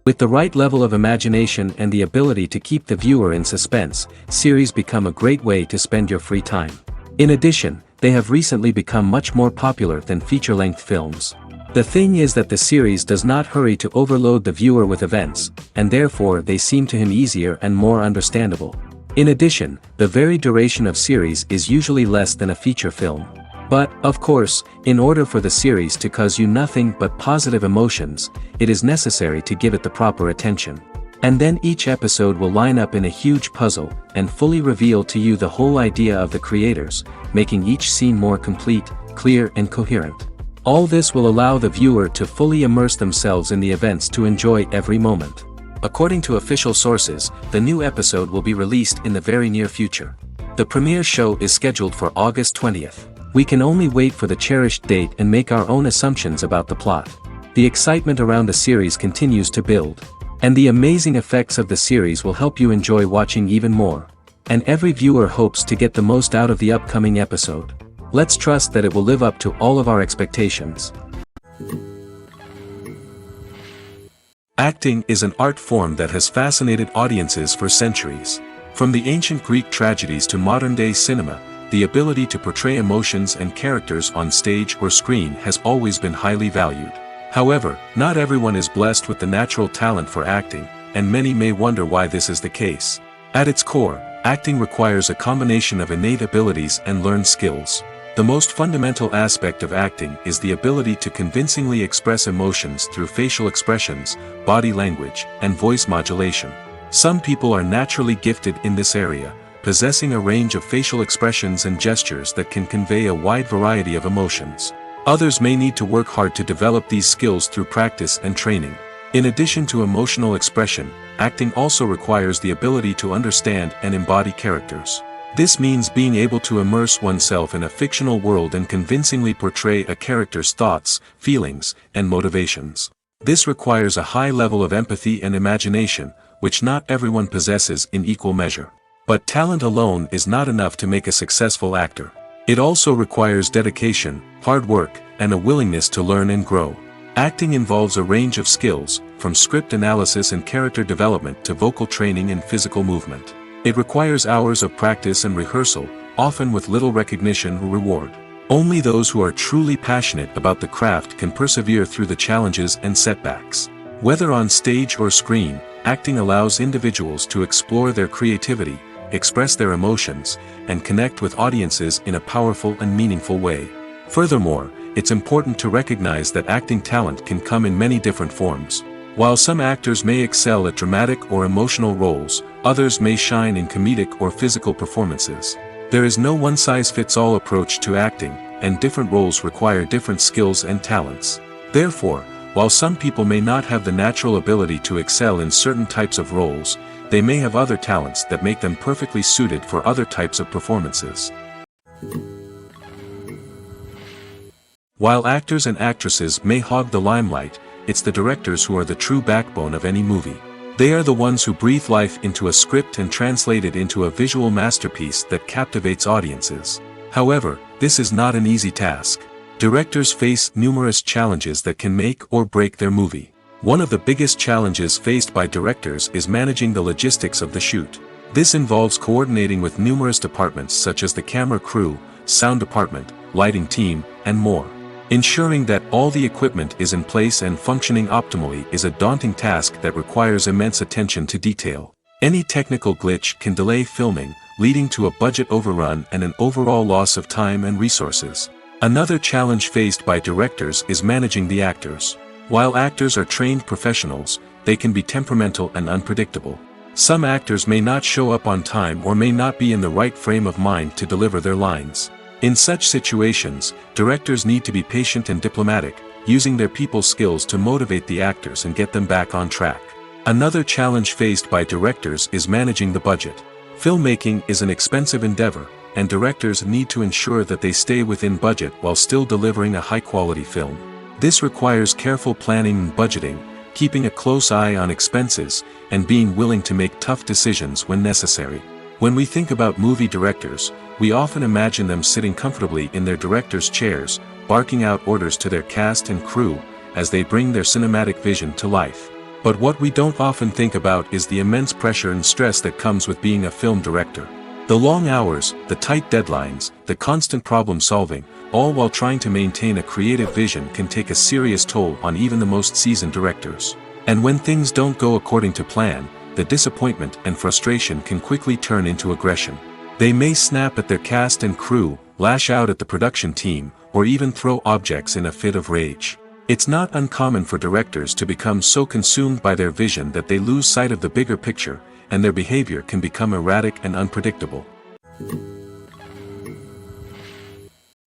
With the right level of imagination and the ability to keep the viewer in suspense, series become a great way to spend your free time. In addition, they have recently become much more popular than feature-length films. The thing is that the series does not hurry to overload the viewer with events, and therefore they seem to him easier and more understandable. In addition, the very duration of series is usually less than a feature film. But, of course, in order for the series to cause you nothing but positive emotions, it is necessary to give it the proper attention. And then each episode will line up in a huge puzzle, and fully reveal to you the whole idea of the creators, making each scene more complete, clear and coherent. All this will allow the viewer to fully immerse themselves in the events to enjoy every moment. According to official sources, the new episode will be released in the very near future. The premiere show is scheduled for August 20th. We can only wait for the cherished date and make our own assumptions about the plot. The excitement around the series continues to build. And the amazing effects of the series will help you enjoy watching even more. And every viewer hopes to get the most out of the upcoming episode. Let's trust that it will live up to all of our expectations. Acting is an art form that has fascinated audiences for centuries. From the ancient Greek tragedies to modern-day cinema, the ability to portray emotions and characters on stage or screen has always been highly valued. However, not everyone is blessed with the natural talent for acting, and many may wonder why this is the case. At its core, acting requires a combination of innate abilities and learned skills. The most fundamental aspect of acting is the ability to convincingly express emotions through facial expressions, body language, and voice modulation. Some people are naturally gifted in this area, possessing a range of facial expressions and gestures that can convey a wide variety of emotions. Others may need to work hard to develop these skills through practice and training. In addition to emotional expression, acting also requires the ability to understand and embody characters. This means being able to immerse oneself in a fictional world and convincingly portray a character's thoughts, feelings, and motivations. This requires a high level of empathy and imagination, which not everyone possesses in equal measure. But talent alone is not enough to make a successful actor. It also requires dedication, hard work, and a willingness to learn and grow. Acting involves a range of skills, from script analysis and character development to vocal training and physical movement. It requires hours of practice and rehearsal, often with little recognition or reward. Only those who are truly passionate about the craft can persevere through the challenges and setbacks. Whether on stage or screen, acting allows individuals to explore their creativity, express their emotions, and connect with audiences in a powerful and meaningful way. Furthermore, it's important to recognize that acting talent can come in many different forms. While some actors may excel at dramatic or emotional roles, others may shine in comedic or physical performances. There is no one-size-fits-all approach to acting, and different roles require different skills and talents. Therefore, while some people may not have the natural ability to excel in certain types of roles, they may have other talents that make them perfectly suited for other types of performances. While actors and actresses may hog the limelight, it's the directors who are the true backbone of any movie. They are the ones who breathe life into a script and translate it into a visual masterpiece that captivates audiences. However, this is not an easy task. Directors face numerous challenges that can make or break their movie. One of the biggest challenges faced by directors is managing the logistics of the shoot. This involves coordinating with numerous departments such as the camera crew, sound department, lighting team, and more. Ensuring that all the equipment is in place and functioning optimally is a daunting task that requires immense attention to detail. Any technical glitch can delay filming, leading to a budget overrun and an overall loss of time and resources. Another challenge faced by directors is managing the actors. While actors are trained professionals, they can be temperamental and unpredictable. Some actors may not show up on time or may not be in the right frame of mind to deliver their lines. In such situations, directors need to be patient and diplomatic, using their people skills to motivate the actors and get them back on track. Another challenge faced by directors is managing the budget. Filmmaking is an expensive endeavor, and directors need to ensure that they stay within budget while still delivering a high-quality film. This requires careful planning and budgeting, keeping a close eye on expenses, and being willing to make tough decisions when necessary. When we think about movie directors, we often imagine them sitting comfortably in their director's chairs, barking out orders to their cast and crew, as they bring their cinematic vision to life. But what we don't often think about is the immense pressure and stress that comes with being a film director. The long hours, the tight deadlines, the constant problem solving, all while trying to maintain a creative vision can take a serious toll on even the most seasoned directors. And when things don't go according to plan, the disappointment and frustration can quickly turn into aggression. They may snap at their cast and crew, lash out at the production team, or even throw objects in a fit of rage. It's not uncommon for directors to become so consumed by their vision that they lose sight of the bigger picture, and their behavior can become erratic and unpredictable.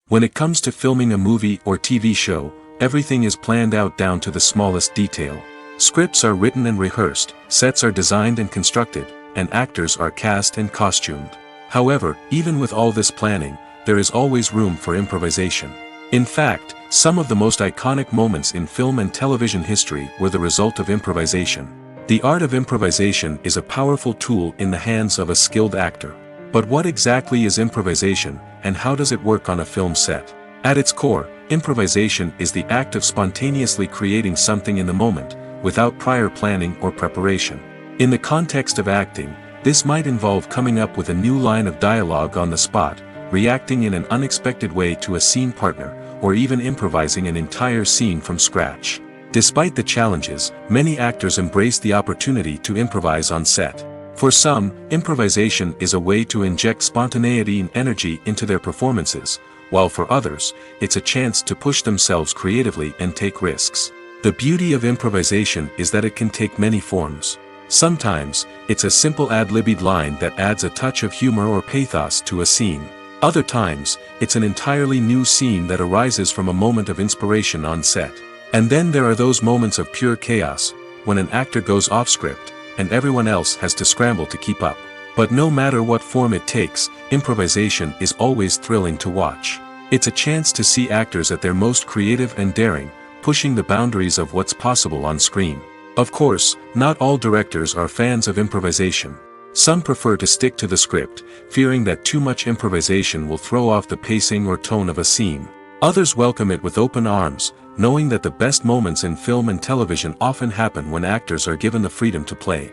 When it comes to filming a movie or TV show, everything is planned out down to the smallest detail. Scripts are written and rehearsed, sets are designed and constructed, and actors are cast and costumed. However, even with all this planning, there is always room for improvisation. In fact, some of the most iconic moments in film and television history were the result of improvisation. The art of improvisation is a powerful tool in the hands of a skilled actor. But what exactly is improvisation, and how does it work on a film set? At its core, improvisation is the act of spontaneously creating something in the moment, without prior planning or preparation. In the context of acting, this might involve coming up with a new line of dialogue on the spot, reacting in an unexpected way to a scene partner, or even improvising an entire scene from scratch. Despite the challenges, many actors embrace the opportunity to improvise on set. For some, improvisation is a way to inject spontaneity and energy into their performances, while for others, it's a chance to push themselves creatively and take risks. The beauty of improvisation is that it can take many forms. Sometimes, it's a simple ad-libbed line that adds a touch of humor or pathos to a scene. Other times, it's an entirely new scene that arises from a moment of inspiration on set. And then there are those moments of pure chaos, when an actor goes off script, and everyone else has to scramble to keep up. But no matter what form it takes, improvisation is always thrilling to watch. It's a chance to see actors at their most creative and daring, pushing the boundaries of what's possible on screen. Of course, not all directors are fans of improvisation. Some prefer to stick to the script, fearing that too much improvisation will throw off the pacing or tone of a scene. Others welcome it with open arms, knowing that the best moments in film and television often happen when actors are given the freedom to play.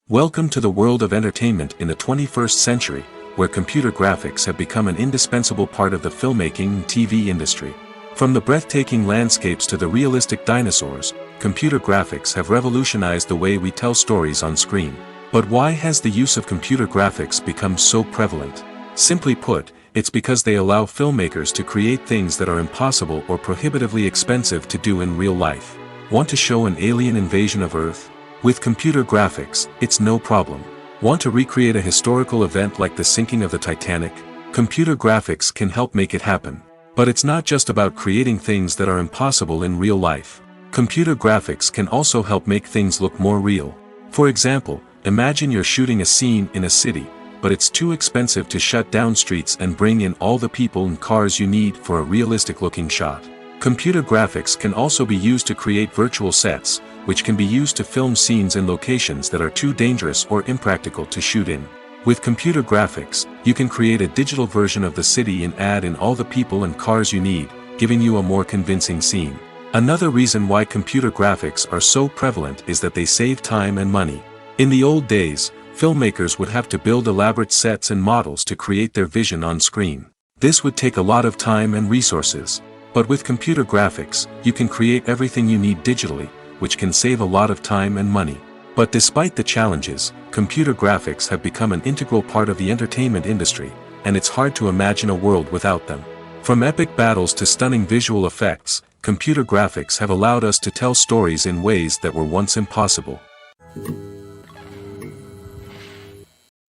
Welcome to the world of entertainment in the 21st century, where computer graphics have become an indispensable part of the filmmaking and TV industry. From the breathtaking landscapes to the realistic dinosaurs, computer graphics have revolutionized the way we tell stories on screen. But why has the use of computer graphics become so prevalent? Simply put, it's because they allow filmmakers to create things that are impossible or prohibitively expensive to do in real life. Want to show an alien invasion of Earth? With computer graphics, it's no problem. Want to recreate a historical event like the sinking of the Titanic? Computer graphics can help make it happen. But it's not just about creating things that are impossible in real life. Computer graphics can also help make things look more real. For example, imagine you're shooting a scene in a city, but it's too expensive to shut down streets and bring in all the people and cars you need for a realistic-looking shot. Computer graphics can also be used to create virtual sets, which can be used to film scenes in locations that are too dangerous or impractical to shoot in. With computer graphics, you can create a digital version of the city and add in all the people and cars you need, giving you a more convincing scene. Another reason why computer graphics are so prevalent is that they save time and money. In the old days, filmmakers would have to build elaborate sets and models to create their vision on screen. This would take a lot of time and resources. But with computer graphics, you can create everything you need digitally, which can save a lot of time and money. But despite the challenges, computer graphics have become an integral part of the entertainment industry, and it's hard to imagine a world without them. From epic battles to stunning visual effects, computer graphics have allowed us to tell stories in ways that were once impossible.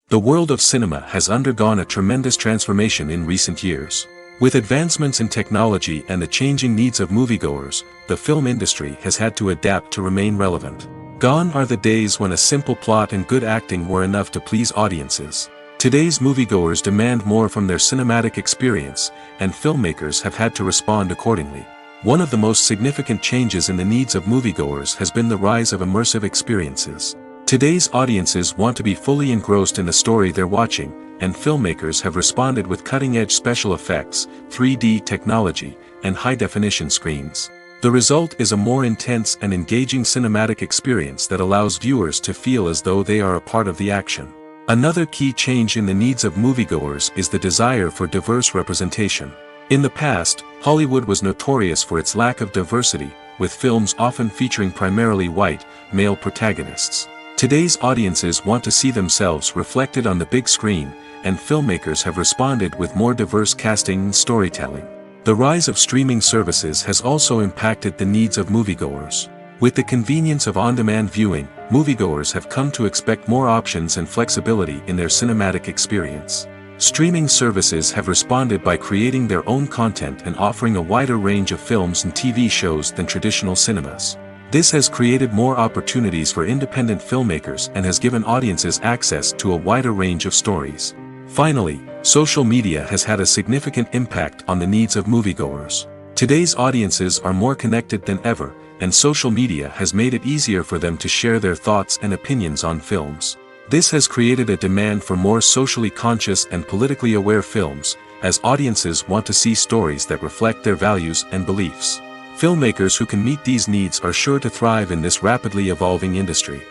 The world of cinema has undergone a tremendous transformation in recent years. With advancements in technology and the changing needs of moviegoers, the film industry has had to adapt to remain relevant. Gone are the days when a simple plot and good acting were enough to please audiences. Today's moviegoers demand more from their cinematic experience, and filmmakers have had to respond accordingly. One of the most significant changes in the needs of moviegoers has been the rise of immersive experiences. Today's audiences want to be fully engrossed in the story they're watching, and filmmakers have responded with cutting-edge special effects, 3D technology, and high-definition screens. The result is a more intense and engaging cinematic experience that allows viewers to feel as though they are a part of the action. Another key change in the needs of moviegoers is the desire for diverse representation. In the past, Hollywood was notorious for its lack of diversity, with films often featuring primarily white, male protagonists. Today's audiences want to see themselves reflected on the big screen, and filmmakers have responded with more diverse casting and storytelling. The rise of streaming services has also impacted the needs of moviegoers. With the convenience of on-demand viewing, moviegoers have come to expect more options and flexibility in their cinematic experience. Streaming services have responded by creating their own content and offering a wider range of films and TV shows than traditional cinemas. This has created more opportunities for independent filmmakers and has given audiences access to a wider range of stories. Finally, social media has had a significant impact on the needs of moviegoers. Today's audiences are more connected than ever, and social media has made it easier for them to share their thoughts and opinions on films. This has created a demand for more socially conscious and politically aware films, as audiences want to see stories that reflect their values and beliefs. Filmmakers who can meet these needs are sure to thrive in this rapidly evolving industry.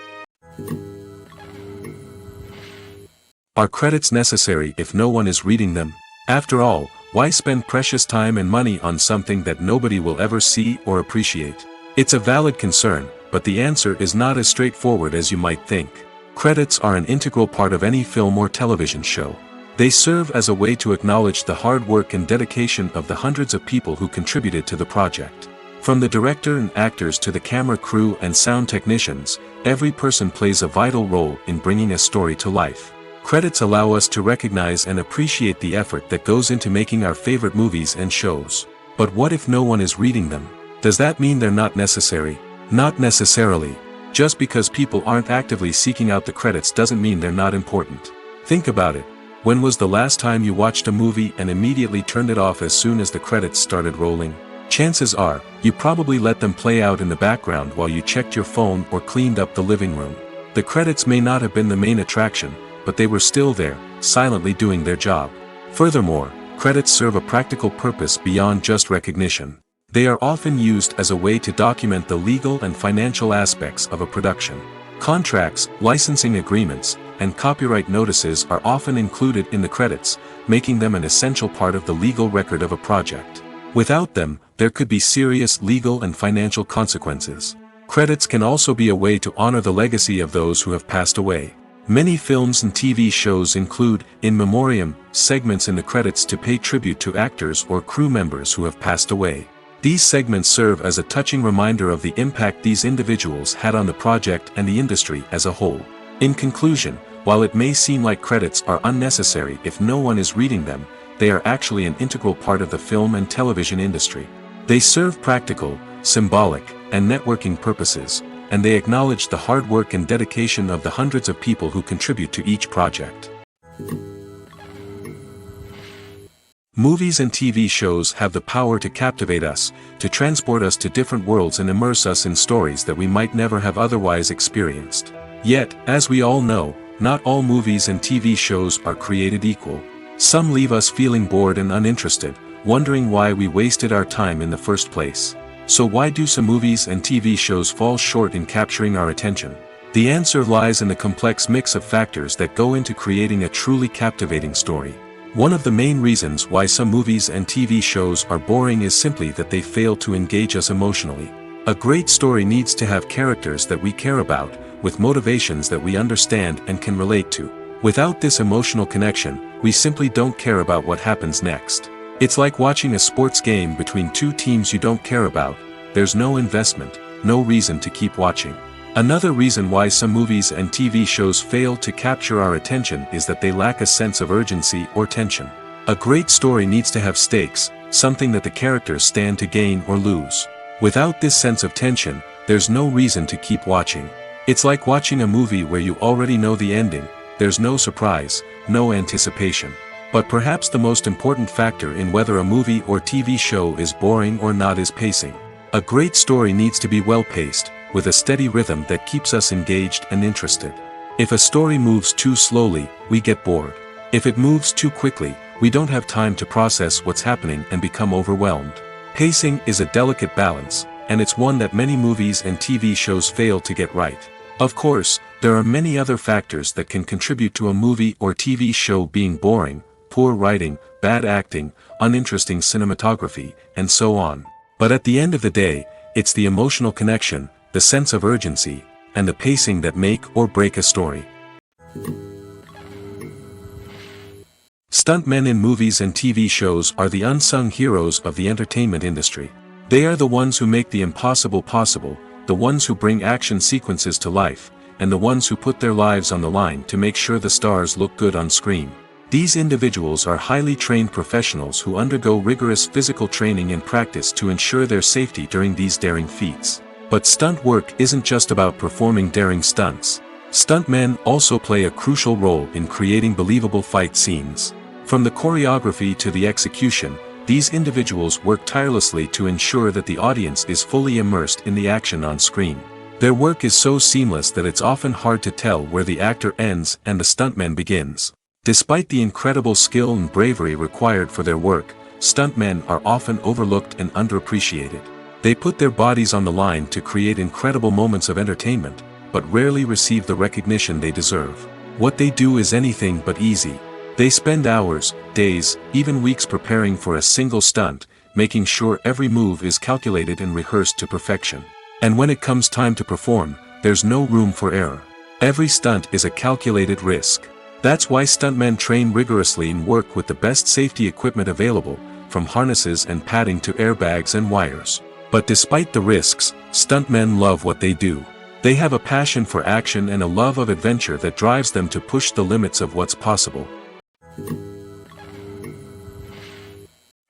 Are credits necessary if no one is reading them? After all, why spend precious time and money on something that nobody will ever see or appreciate? It's a valid concern, but the answer is not as straightforward as you might think. Credits are an integral part of any film or television show. They serve as a way to acknowledge the hard work and dedication of the hundreds of people who contributed to the project. From the director and actors to the camera crew and sound technicians, every person plays a vital role in bringing a story to life. Credits allow us to recognize and appreciate the effort that goes into making our favorite movies and shows. But what if no one is reading them? Does that mean they're not necessary? Not necessarily. Just because people aren't actively seeking out the credits doesn't mean they're not important. Think about it. When was the last time you watched a movie and immediately turned it off as soon as the credits started rolling? Chances are, you probably let them play out in the background while you checked your phone or cleaned up the living room. The credits may not have been the main attraction, but they were still there, silently doing their job. Furthermore, credits serve a practical purpose beyond just recognition. They are often used as a way to document the legal and financial aspects of a production. Contracts, licensing agreements, and copyright notices are often included in the credits, making them an essential part of the legal record of a project. Without them, there could be serious legal and financial consequences. Credits can also be a way to honor the legacy of those who have passed away. Many films and TV shows include, in memoriam, segments in the credits to pay tribute to actors or crew members who have passed away. These segments serve as a touching reminder of the impact these individuals had on the project and the industry as a whole. In conclusion, while it may seem like credits are unnecessary if no one is reading them, they are actually an integral part of the film and television industry. They serve practical, symbolic, and networking purposes, and they acknowledge the hard work and dedication of the hundreds of people who contribute to each project. Movies and TV shows have the power to captivate us, to transport us to different worlds and immerse us in stories that we might never have otherwise experienced. Yet, as we all know, not all movies and TV shows are created equal. Some leave us feeling bored and uninterested, wondering why we wasted our time in the first place. So why do some movies and TV shows fall short in capturing our attention? The answer lies in the complex mix of factors that go into creating a truly captivating story. One of the main reasons why some movies and TV shows are boring is simply that they fail to engage us emotionally. A great story needs to have characters that we care about, with motivations that we understand and can relate to. Without this emotional connection, we simply don't care about what happens next. It's like watching a sports game between two teams you don't care about. There's no investment, no reason to keep watching. Another reason why some movies and TV shows fail to capture our attention is that they lack a sense of urgency or tension. A great story needs to have stakes, something that the characters stand to gain or lose. Without this sense of tension, there's no reason to keep watching. It's like watching a movie where you already know the ending. There's no surprise, no anticipation. But perhaps the most important factor in whether a movie or TV show is boring or not is pacing. A great story needs to be well-paced, with a steady rhythm that keeps us engaged and interested. If a story moves too slowly, we get bored. If it moves too quickly, we don't have time to process what's happening and become overwhelmed. Pacing is a delicate balance, and it's one that many movies and TV shows fail to get right. Of course, there are many other factors that can contribute to a movie or TV show being boring: poor writing, bad acting, uninteresting cinematography, and so on. But at the end of the day, it's the emotional connection, the sense of urgency, and the pacing that make or break a story. Stuntmen in movies and TV shows are the unsung heroes of the entertainment industry. They are the ones who make the impossible possible, the ones who bring action sequences to life, and the ones who put their lives on the line to make sure the stars look good on screen. These individuals are highly trained professionals who undergo rigorous physical training and practice to ensure their safety during these daring feats. But stunt work isn't just about performing daring stunts. Stuntmen also play a crucial role in creating believable fight scenes. From the choreography to the execution, these individuals work tirelessly to ensure that the audience is fully immersed in the action on screen. Their work is so seamless that it's often hard to tell where the actor ends and the stuntman begins. Despite the incredible skill and bravery required for their work, stuntmen are often overlooked and underappreciated. They put their bodies on the line to create incredible moments of entertainment, but rarely receive the recognition they deserve. What they do is anything but easy. They spend hours, days, even weeks preparing for a single stunt, making sure every move is calculated and rehearsed to perfection. And when it comes time to perform, there's no room for error. Every stunt is a calculated risk. That's why stuntmen train rigorously and work with the best safety equipment available, from harnesses and padding to airbags and wires. But despite the risks, stuntmen love what they do. They have a passion for action and a love of adventure that drives them to push the limits of what's possible.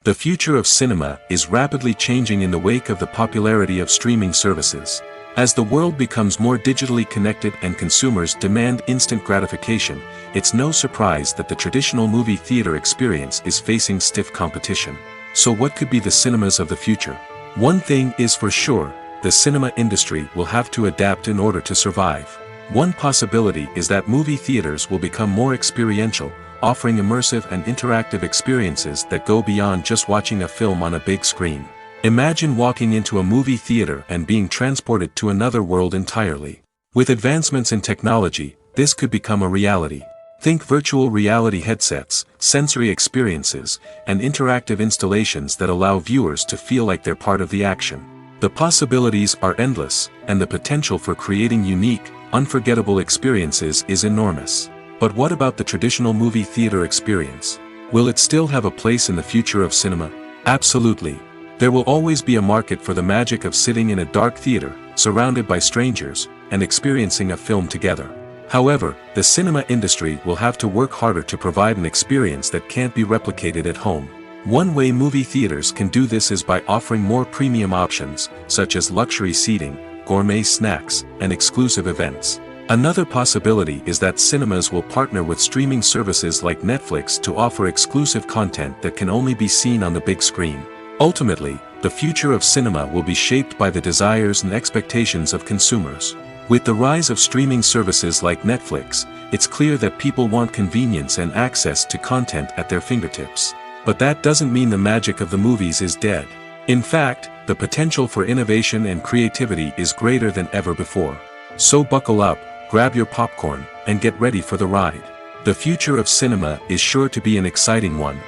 The future of cinema is rapidly changing in the wake of the popularity of streaming services. As the world becomes more digitally connected and consumers demand instant gratification, it's no surprise that the traditional movie theater experience is facing stiff competition. So what could be the cinemas of the future? One thing is for sure, the cinema industry will have to adapt in order to survive. One possibility is that movie theaters will become more experiential, offering immersive and interactive experiences that go beyond just watching a film on a big screen. Imagine walking into a movie theater and being transported to another world entirely. With advancements in technology, this could become a reality. Think virtual reality headsets, sensory experiences, and interactive installations that allow viewers to feel like they're part of the action. The possibilities are endless, and the potential for creating unique, unforgettable experiences is enormous. But what about the traditional movie theater experience? Will it still have a place in the future of cinema? Absolutely. There will always be a market for the magic of sitting in a dark theater, surrounded by strangers, and experiencing a film together. However, the cinema industry will have to work harder to provide an experience that can't be replicated at home. One way movie theaters can do this is by offering more premium options, such as luxury seating, gourmet snacks, and exclusive events. Another possibility is that cinemas will partner with streaming services like Netflix to offer exclusive content that can only be seen on the big screen. Ultimately, the future of cinema will be shaped by the desires and expectations of consumers. With the rise of streaming services like Netflix, it's clear that people want convenience and access to content at their fingertips. But that doesn't mean the magic of the movies is dead. In fact, the potential for innovation and creativity is greater than ever before. So buckle up, grab your popcorn, and get ready for the ride. The future of cinema is sure to be an exciting one.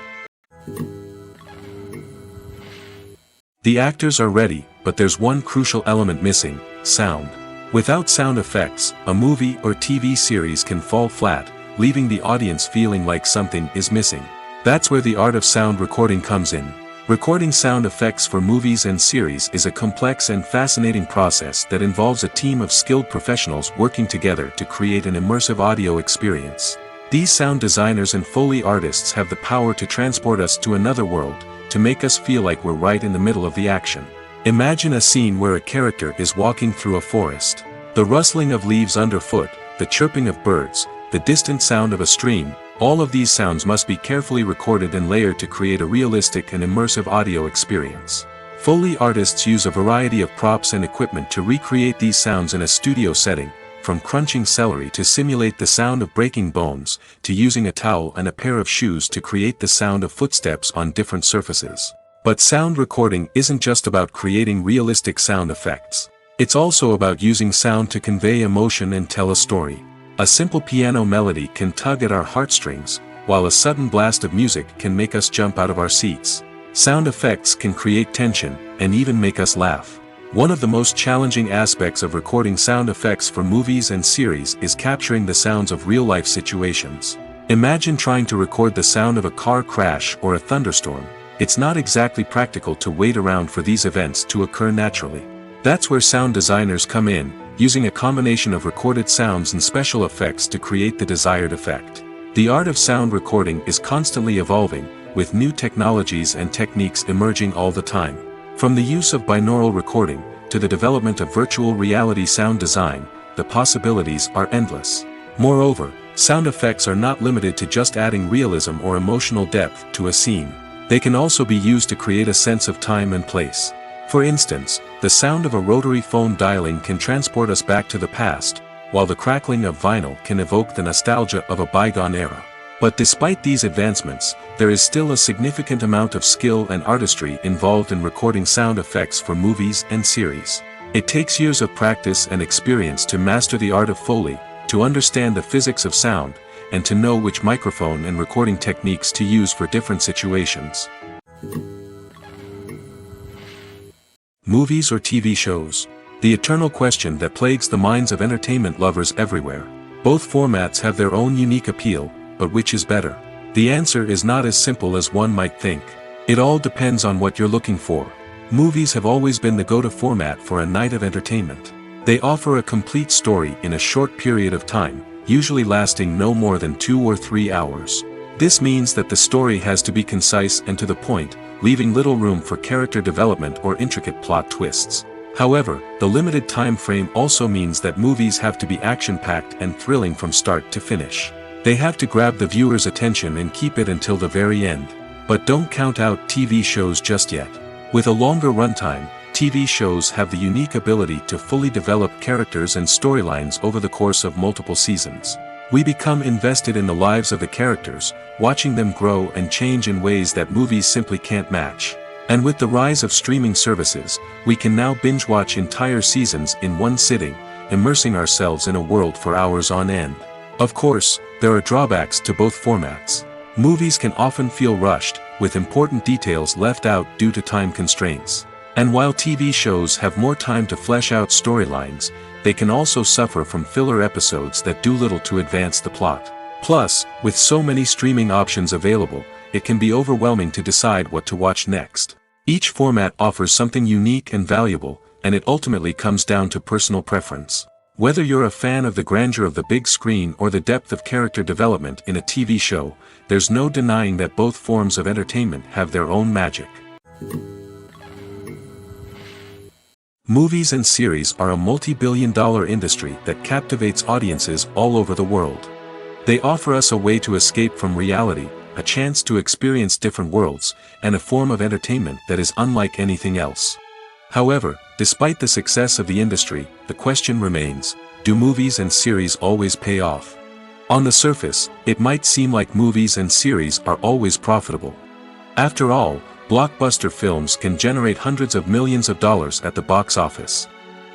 The actors are ready, but there's one crucial element missing: sound. Without sound effects, a movie or TV series can fall flat, leaving the audience feeling like something is missing. That's where the art of sound recording comes in. Recording sound effects for movies and series is a complex and fascinating process that involves a team of skilled professionals working together to create an immersive audio experience. These sound designers and Foley artists have the power to transport us to another world, to make us feel like we're right in the middle of the action. Imagine a scene where a character is walking through a forest. The rustling of leaves underfoot, the chirping of birds, the distant sound of a stream, all of these sounds must be carefully recorded and layered to create a realistic and immersive audio experience. Foley artists use a variety of props and equipment to recreate these sounds in a studio setting, from crunching celery to simulate the sound of breaking bones, to using a towel and a pair of shoes to create the sound of footsteps on different surfaces. But sound recording isn't just about creating realistic sound effects. It's also about using sound to convey emotion and tell a story. A simple piano melody can tug at our heartstrings, while a sudden blast of music can make us jump out of our seats. Sound effects can create tension, and even make us laugh. One of the most challenging aspects of recording sound effects for movies and series is capturing the sounds of real-life situations. Imagine trying to record the sound of a car crash or a thunderstorm. It's not exactly practical to wait around for these events to occur naturally. That's where sound designers come in, using a combination of recorded sounds and special effects to create the desired effect. The art of sound recording is constantly evolving, with new technologies and techniques emerging all the time. From the use of binaural recording, to the development of virtual reality sound design, the possibilities are endless. Moreover, sound effects are not limited to just adding realism or emotional depth to a scene. They can also be used to create a sense of time and place. For instance, the sound of a rotary phone dialing can transport us back to the past, while the crackling of vinyl can evoke the nostalgia of a bygone era. But despite these advancements, there is still a significant amount of skill and artistry involved in recording sound effects for movies and series. It takes years of practice and experience to master the art of Foley, to understand the physics of sound, and to know which microphone and recording techniques to use for different situations. Movies or TV shows? The eternal question that plagues the minds of entertainment lovers everywhere. Both formats have their own unique appeal, but which is better? The answer is not as simple as one might think. It all depends on what you're looking for. Movies have always been the go-to format for a night of entertainment. They offer a complete story in a short period of time, usually lasting no more than 2 or 3 hours. This means that the story has to be concise and to the point, leaving little room for character development or intricate plot twists. However, the limited time frame also means that movies have to be action-packed and thrilling from start to finish. They have to grab the viewer's attention and keep it until the very end. But don't count out TV shows just yet. With a longer runtime, TV shows have the unique ability to fully develop characters and storylines over the course of multiple seasons. We become invested in the lives of the characters, watching them grow and change in ways that movies simply can't match. And with the rise of streaming services, we can now binge-watch entire seasons in one sitting, immersing ourselves in a world for hours on end. Of course, there are drawbacks to both formats. Movies can often feel rushed, with important details left out due to time constraints. And while TV shows have more time to flesh out storylines, they can also suffer from filler episodes that do little to advance the plot. Plus, with so many streaming options available, it can be overwhelming to decide what to watch next. Each format offers something unique and valuable, and it ultimately comes down to personal preference. Whether you're a fan of the grandeur of the big screen or the depth of character development in a TV show, there's no denying that both forms of entertainment have their own magic. Movies and series are a multi-billion-dollar industry that captivates audiences all over the world. They offer us a way to escape from reality, a chance to experience different worlds, and a form of entertainment that is unlike anything else. However, despite the success of the industry, the question remains, do movies and series always pay off? On the surface, it might seem like movies and series are always profitable. After all, blockbuster films can generate hundreds of millions of dollars at the box office.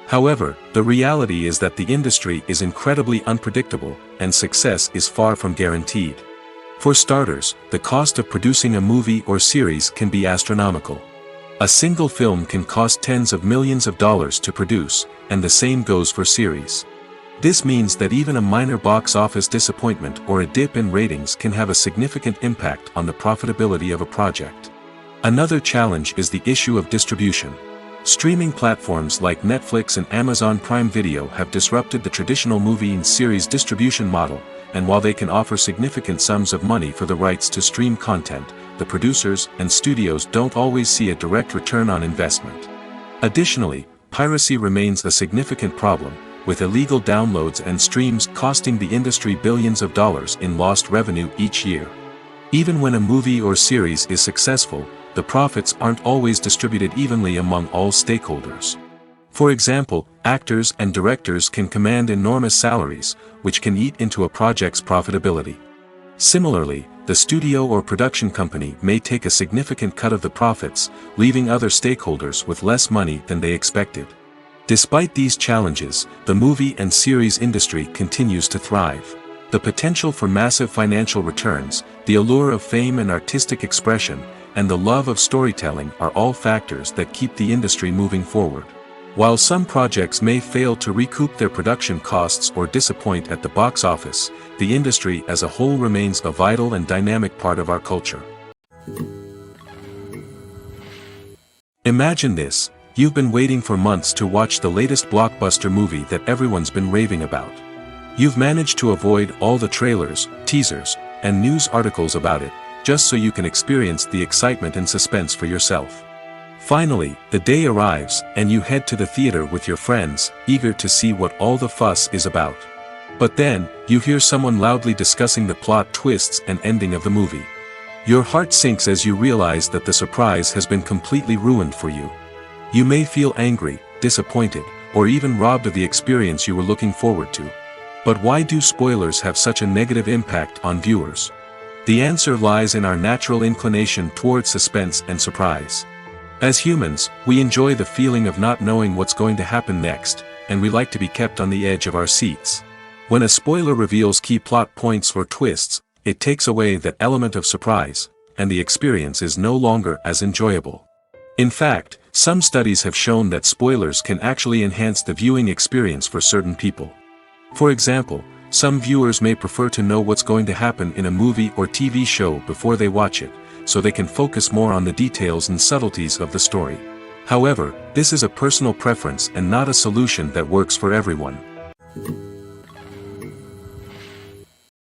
However, the reality is that the industry is incredibly unpredictable, and success is far from guaranteed. For starters, the cost of producing a movie or series can be astronomical. A single film can cost tens of millions of dollars to produce, and the same goes for series. This means that even a minor box office disappointment or a dip in ratings can have a significant impact on the profitability of a project. Another challenge is the issue of distribution. Streaming platforms like Netflix and Amazon Prime Video have disrupted the traditional movie and series distribution model, and while they can offer significant sums of money for the rights to stream content, the producers and studios don't always see a direct return on investment. Additionally, piracy remains a significant problem, with illegal downloads and streams costing the industry billions of dollars in lost revenue each year. Even when a movie or series is successful, the profits aren't always distributed evenly among all stakeholders. For example, actors and directors can command enormous salaries, which can eat into a project's profitability. Similarly, the studio or production company may take a significant cut of the profits, leaving other stakeholders with less money than they expected. Despite these challenges, the movie and series industry continues to thrive. The potential for massive financial returns, the allure of fame and artistic expression, and the love of storytelling are all factors that keep the industry moving forward. While some projects may fail to recoup their production costs or disappoint at the box office, the industry as a whole remains a vital and dynamic part of our culture. Imagine this: you've been waiting for months to watch the latest blockbuster movie that everyone's been raving about. You've managed to avoid all the trailers, teasers, and news articles about it, just so you can experience the excitement and suspense for yourself. Finally, the day arrives, and you head to the theater with your friends, eager to see what all the fuss is about. But then, you hear someone loudly discussing the plot twists and ending of the movie. Your heart sinks as you realize that the surprise has been completely ruined for you. You may feel angry, disappointed, or even robbed of the experience you were looking forward to. But why do spoilers have such a negative impact on viewers? The answer lies in our natural inclination towards suspense and surprise. As humans, we enjoy the feeling of not knowing what's going to happen next, and we like to be kept on the edge of our seats. When a spoiler reveals key plot points or twists, it takes away that element of surprise, and the experience is no longer as enjoyable. In fact, some studies have shown that spoilers can actually enhance the viewing experience for certain people. For example, some viewers may prefer to know what's going to happen in a movie or TV show before they watch it, so they can focus more on the details and subtleties of the story. However, this is a personal preference and not a solution that works for everyone.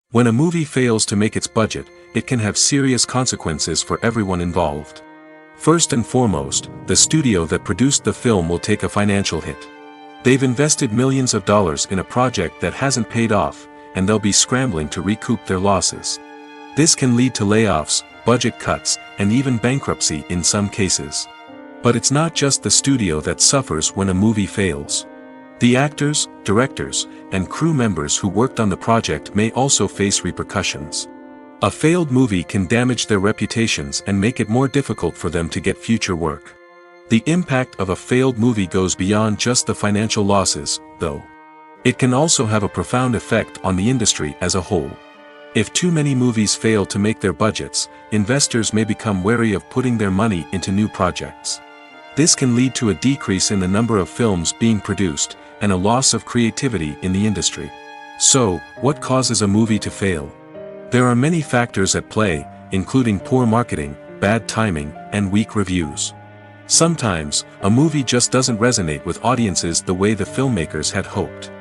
When a movie fails to make its budget, it can have serious consequences for everyone involved. First and foremost, the studio that produced the film will take a financial hit. They've invested millions of dollars in a project that hasn't paid off, and they'll be scrambling to recoup their losses. This can lead to layoffs, budget cuts, and even bankruptcy in some cases. But it's not just the studio that suffers when a movie fails. The actors, directors, and crew members who worked on the project may also face repercussions. A failed movie can damage their reputations and make it more difficult for them to get future work. The impact of a failed movie goes beyond just the financial losses, though. It can also have a profound effect on the industry as a whole. If too many movies fail to make their budgets, investors may become wary of putting their money into new projects. This can lead to a decrease in the number of films being produced, and a loss of creativity in the industry. So, what causes a movie to fail? There are many factors at play, including poor marketing, bad timing, and weak reviews. Sometimes, a movie just doesn't resonate with audiences the way the filmmakers had hoped.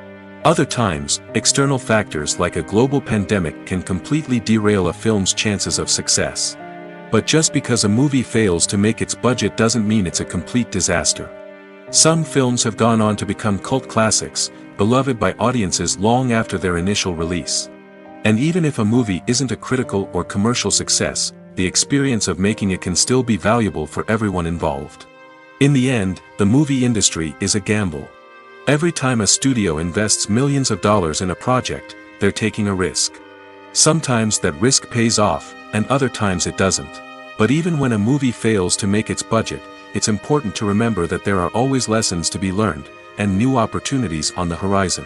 Other times, external factors like a global pandemic can completely derail a film's chances of success. But just because a movie fails to make its budget doesn't mean it's a complete disaster. Some films have gone on to become cult classics, beloved by audiences long after their initial release. And even if a movie isn't a critical or commercial success, the experience of making it can still be valuable for everyone involved. In the end, the movie industry is a gamble. Every time a studio invests millions of dollars in a project, they're taking a risk. Sometimes that risk pays off, and other times it doesn't. But even when a movie fails to make its budget, it's important to remember that there are always lessons to be learned, and new opportunities on the horizon.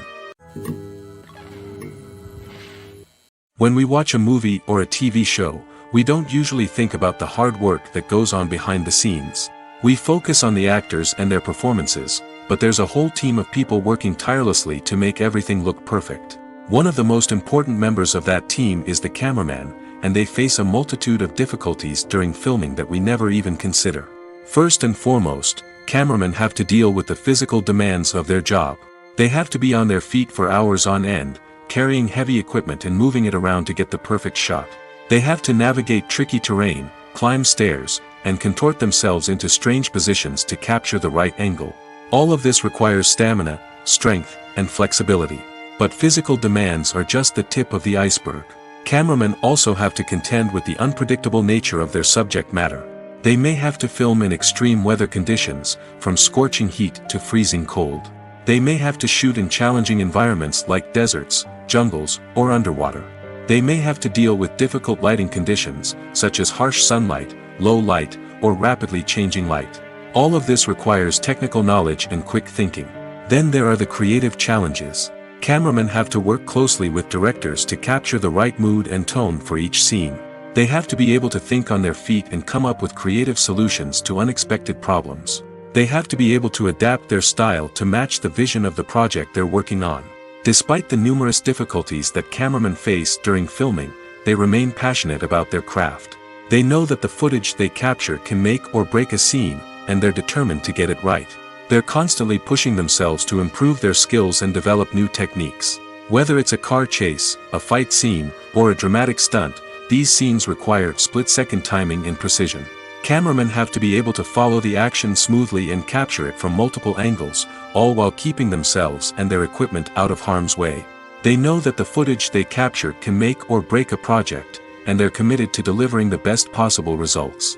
When we watch a movie or a TV show, we don't usually think about the hard work that goes on behind the scenes. We focus on the actors and their performances, but there's a whole team of people working tirelessly to make everything look perfect. One of the most important members of that team is the cameraman, and they face a multitude of difficulties during filming that we never even consider. First and foremost, cameramen have to deal with the physical demands of their job. They have to be on their feet for hours on end, carrying heavy equipment and moving it around to get the perfect shot. They have to navigate tricky terrain, climb stairs, and contort themselves into strange positions to capture the right angle. All of this requires stamina, strength, and flexibility. But physical demands are just the tip of the iceberg. Cameramen also have to contend with the unpredictable nature of their subject matter. They may have to film in extreme weather conditions, from scorching heat to freezing cold. They may have to shoot in challenging environments like deserts, jungles, or underwater. They may have to deal with difficult lighting conditions, such as harsh sunlight, low light, or rapidly changing light. All of this requires technical knowledge and quick thinking. Then there are the creative challenges. Cameramen have to work closely with directors to capture the right mood and tone for each scene. They have to be able to think on their feet and come up with creative solutions to unexpected problems. They have to be able to adapt their style to match the vision of the project they're working on. Despite the numerous difficulties that cameramen face during filming, they remain passionate about their craft. They know that the footage they capture can make or break a scene, and they're determined to get it right. They're constantly pushing themselves to improve their skills and develop new techniques. Whether it's a car chase, a fight scene, or a dramatic stunt, these scenes require split-second timing and precision. Cameramen have to be able to follow the action smoothly and capture it from multiple angles, all while keeping themselves and their equipment out of harm's way. They know that the footage they capture can make or break a project, and they're committed to delivering the best possible results.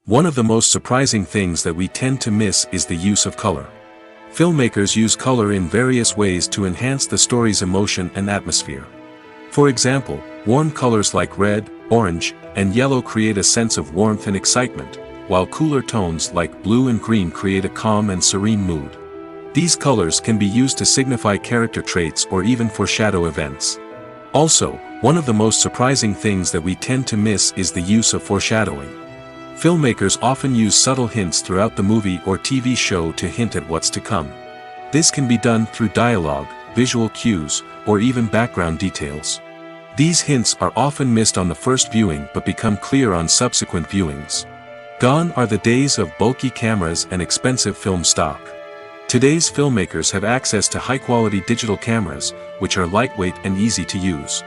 One of the most surprising things that we tend to miss is the use of color. Filmmakers use color in various ways to enhance the story's emotion and atmosphere. For example, warm colors like red, orange, and yellow create a sense of warmth and excitement, while cooler tones like blue and green create a calm and serene mood. These colors can be used to signify character traits or even foreshadow events. Also, one of the most surprising things that we tend to miss is the use of foreshadowing. Filmmakers often use subtle hints throughout the movie or TV show to hint at what's to come. This can be done through dialogue, visual cues, or even background details. These hints are often missed on the first viewing but become clear on subsequent viewings. Gone are the days of bulky cameras and expensive film stock. Today's filmmakers have access to high-quality digital cameras, which are lightweight and easy to use.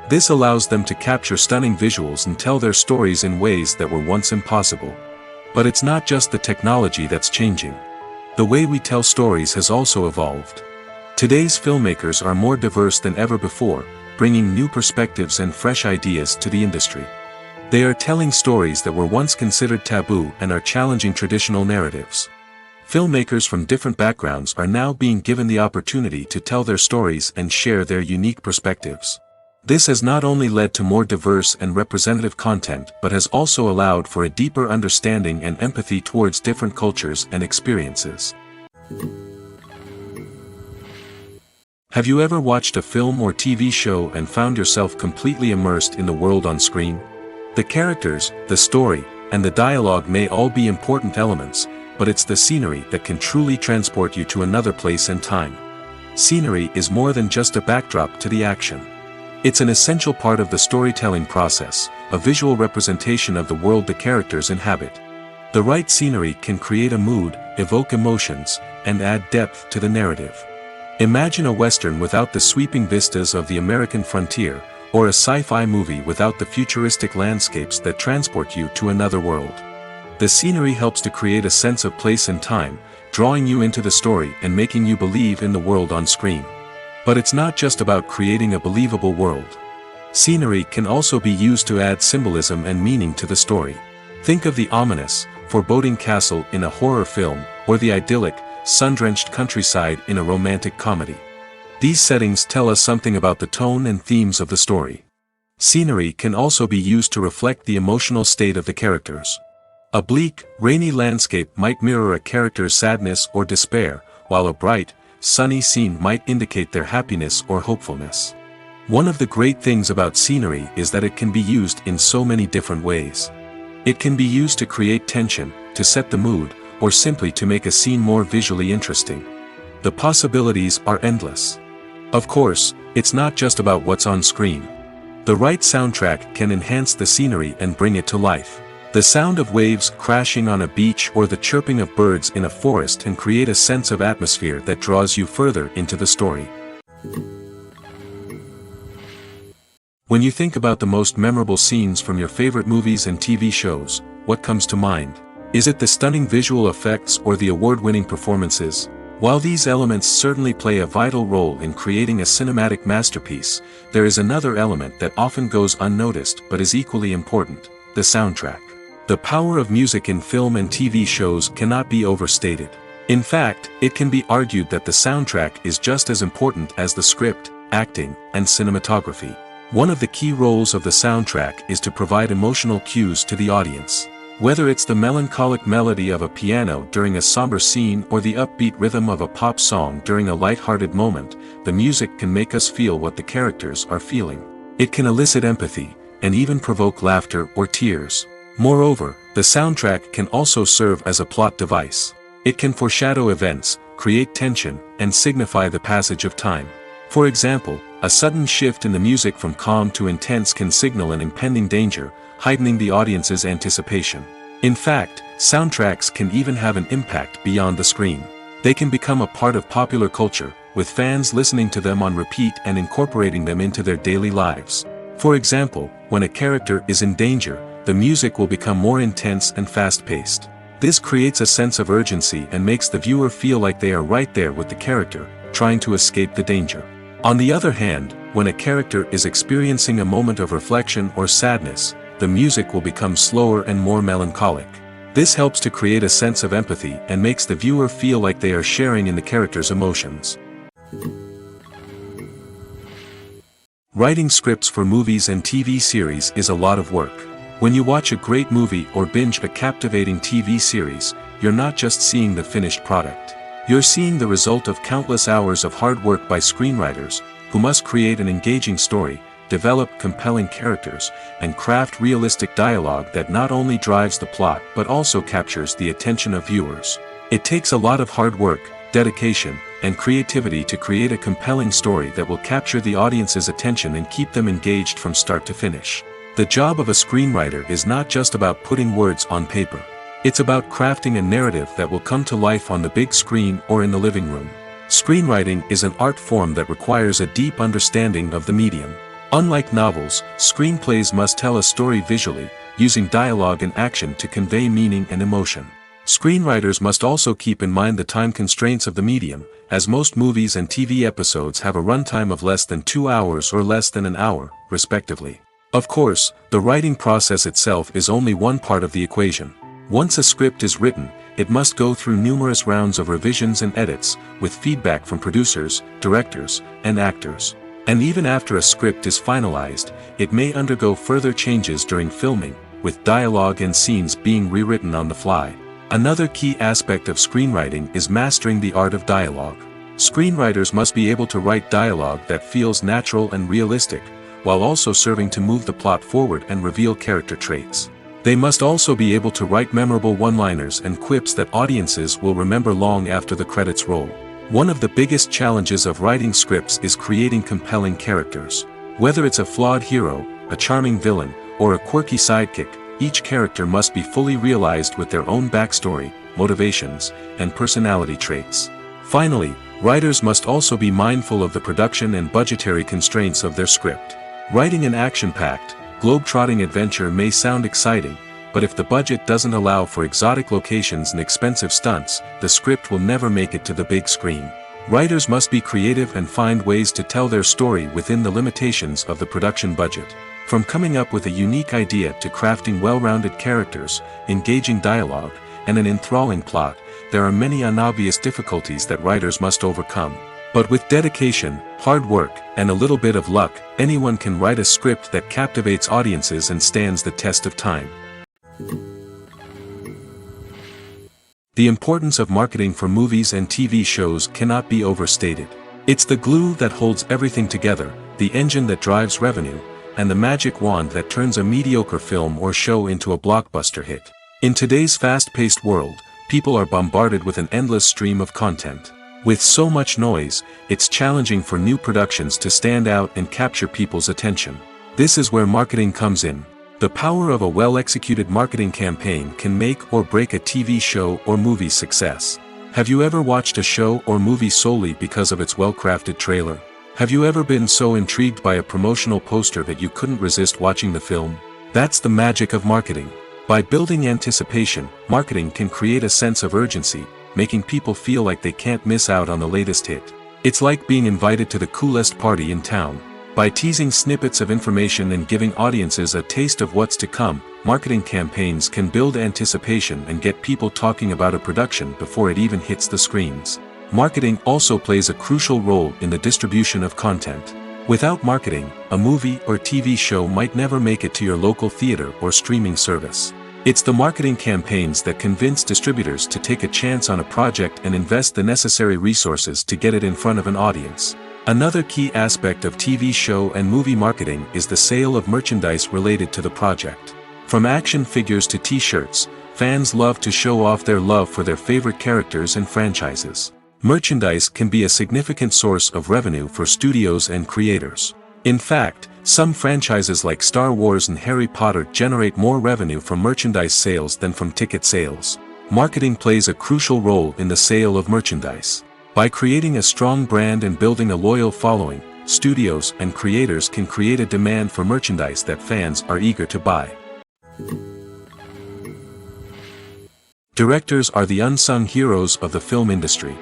This allows them to capture stunning visuals and tell their stories in ways that were once impossible. But it's not just the technology that's changing. The way we tell stories has also evolved. Today's filmmakers are more diverse than ever before, bringing new perspectives and fresh ideas to the industry. They are telling stories that were once considered taboo and are challenging traditional narratives. Filmmakers from different backgrounds are now being given the opportunity to tell their stories and share their unique perspectives. This has not only led to more diverse and representative content but has also allowed for a deeper understanding and empathy towards different cultures and experiences. Have you ever watched a film or TV show and found yourself completely immersed in the world on screen? The characters, the story, and the dialogue may all be important elements, but it's the scenery that can truly transport you to another place and time. Scenery is more than just a backdrop to the action. It's an essential part of the storytelling process, a visual representation of the world the characters inhabit. The right scenery can create a mood, evoke emotions, and add depth to the narrative. Imagine a Western without the sweeping vistas of the American frontier, or a sci-fi movie without the futuristic landscapes that transport you to another world. The scenery helps to create a sense of place and time, drawing you into the story and making you believe in the world on screen. But it's not just about creating a believable world. Scenery can also be used to add symbolism and meaning to the story. Think of the ominous, foreboding castle in a horror film, or the idyllic, sun-drenched countryside in a romantic comedy. These settings tell us something about the tone and themes of the story. Scenery can also be used to reflect the emotional state of the characters. A bleak, rainy landscape might mirror a character's sadness or despair, while a bright, sunny scene might indicate their happiness or hopefulness. One of the great things about scenery is that it can be used in so many different ways. It can be used to create tension, to set the mood, or simply to make a scene more visually interesting. The possibilities are endless. Of course, it's not just about what's on screen. The right soundtrack can enhance the scenery and bring it to life. The sound of waves crashing on a beach or the chirping of birds in a forest can create a sense of atmosphere that draws you further into the story. When you think about the most memorable scenes from your favorite movies and TV shows, what comes to mind? Is it the stunning visual effects or the award-winning performances? While these elements certainly play a vital role in creating a cinematic masterpiece, there is another element that often goes unnoticed but is equally important: the soundtrack. The power of music in film and TV shows cannot be overstated. In fact, it can be argued that the soundtrack is just as important as the script, acting, and cinematography. One of the key roles of the soundtrack is to provide emotional cues to the audience. Whether it's the melancholic melody of a piano during a somber scene or the upbeat rhythm of a pop song during a light-hearted moment, the music can make us feel what the characters are feeling. It can elicit empathy, and even provoke laughter or tears. Moreover, the soundtrack can also serve as a plot device. It can foreshadow events, create tension, and signify the passage of time. For example, a sudden shift in the music from calm to intense can signal an impending danger, heightening the audience's anticipation. In fact, soundtracks can even have an impact beyond the screen. They can become a part of popular culture, with fans listening to them on repeat and incorporating them into their daily lives. For example, when a character is in danger, the music will become more intense and fast-paced. This creates a sense of urgency and makes the viewer feel like they are right there with the character, trying to escape the danger. On the other hand, when a character is experiencing a moment of reflection or sadness, the music will become slower and more melancholic. This helps to create a sense of empathy and makes the viewer feel like they are sharing in the character's emotions. Writing scripts for movies and TV series is a lot of work. When you watch a great movie or binge a captivating TV series, you're not just seeing the finished product. You're seeing the result of countless hours of hard work by screenwriters, who must create an engaging story, develop compelling characters, and craft realistic dialogue that not only drives the plot but also captures the attention of viewers. It takes a lot of hard work, dedication, and creativity to create a compelling story that will capture the audience's attention and keep them engaged from start to finish. The job of a screenwriter is not just about putting words on paper. It's about crafting a narrative that will come to life on the big screen or in the living room. Screenwriting is an art form that requires a deep understanding of the medium. Unlike novels, screenplays must tell a story visually, using dialogue and action to convey meaning and emotion. Screenwriters must also keep in mind the time constraints of the medium, as most movies and TV episodes have a runtime of less than 2 hours or less than an hour, respectively. Of course, the writing process itself is only one part of the equation. Once a script is written, it must go through numerous rounds of revisions and edits, with feedback from producers, directors, and actors. And even after a script is finalized, it may undergo further changes during filming, with dialogue and scenes being rewritten on the fly. Another key aspect of screenwriting is mastering the art of dialogue. Screenwriters must be able to write dialogue that feels natural and realistic, while also serving to move the plot forward and reveal character traits. They must also be able to write memorable one-liners and quips that audiences will remember long after the credits roll. One of the biggest challenges of writing scripts is creating compelling characters. Whether it's a flawed hero, a charming villain, or a quirky sidekick, each character must be fully realized with their own backstory, motivations, and personality traits. Finally, writers must also be mindful of the production and budgetary constraints of their script. Writing an action-packed, globe-trotting adventure may sound exciting, but if the budget doesn't allow for exotic locations and expensive stunts, the script will never make it to the big screen. Writers must be creative and find ways to tell their story within the limitations of the production budget. From coming up with a unique idea to crafting well-rounded characters, engaging dialogue, and an enthralling plot, there are many unobvious difficulties that writers must overcome. But with dedication, hard work, and a little bit of luck, anyone can write a script that captivates audiences and stands the test of time. The importance of marketing for movies and TV shows cannot be overstated. It's the glue that holds everything together, the engine that drives revenue, and the magic wand that turns a mediocre film or show into a blockbuster hit. In today's fast-paced world, people are bombarded with an endless stream of content. With so much noise, it's challenging for new productions to stand out and capture people's attention. This is where marketing comes in. The power of a well-executed marketing campaign can make or break a TV show or movie's success. Have you ever watched a show or movie solely because of its well-crafted trailer? Have you ever been so intrigued by a promotional poster that you couldn't resist watching the film? That's the magic of marketing. By building anticipation, marketing can create a sense of urgency, making people feel like they can't miss out on the latest hit. It's like being invited to the coolest party in town. By teasing snippets of information and giving audiences a taste of what's to come, marketing campaigns can build anticipation and get people talking about a production before it even hits the screens. Marketing also plays a crucial role in the distribution of content. Without marketing, a movie or TV show might never make it to your local theater or streaming service. It's the marketing campaigns that convince distributors to take a chance on a project and invest the necessary resources to get it in front of an audience. Another key aspect of TV show and movie marketing is the sale of merchandise related to the project. From action figures to t-shirts, fans love to show off their love for their favorite characters and franchises. Merchandise can be a significant source of revenue for studios and creators. In fact, some franchises like Star Wars and Harry Potter generate more revenue from merchandise sales than from ticket sales. Marketing plays a crucial role in the sale of merchandise. By creating a strong brand and building a loyal following, studios and creators can create a demand for merchandise that fans are eager to buy. Directors are the unsung heroes of the film industry.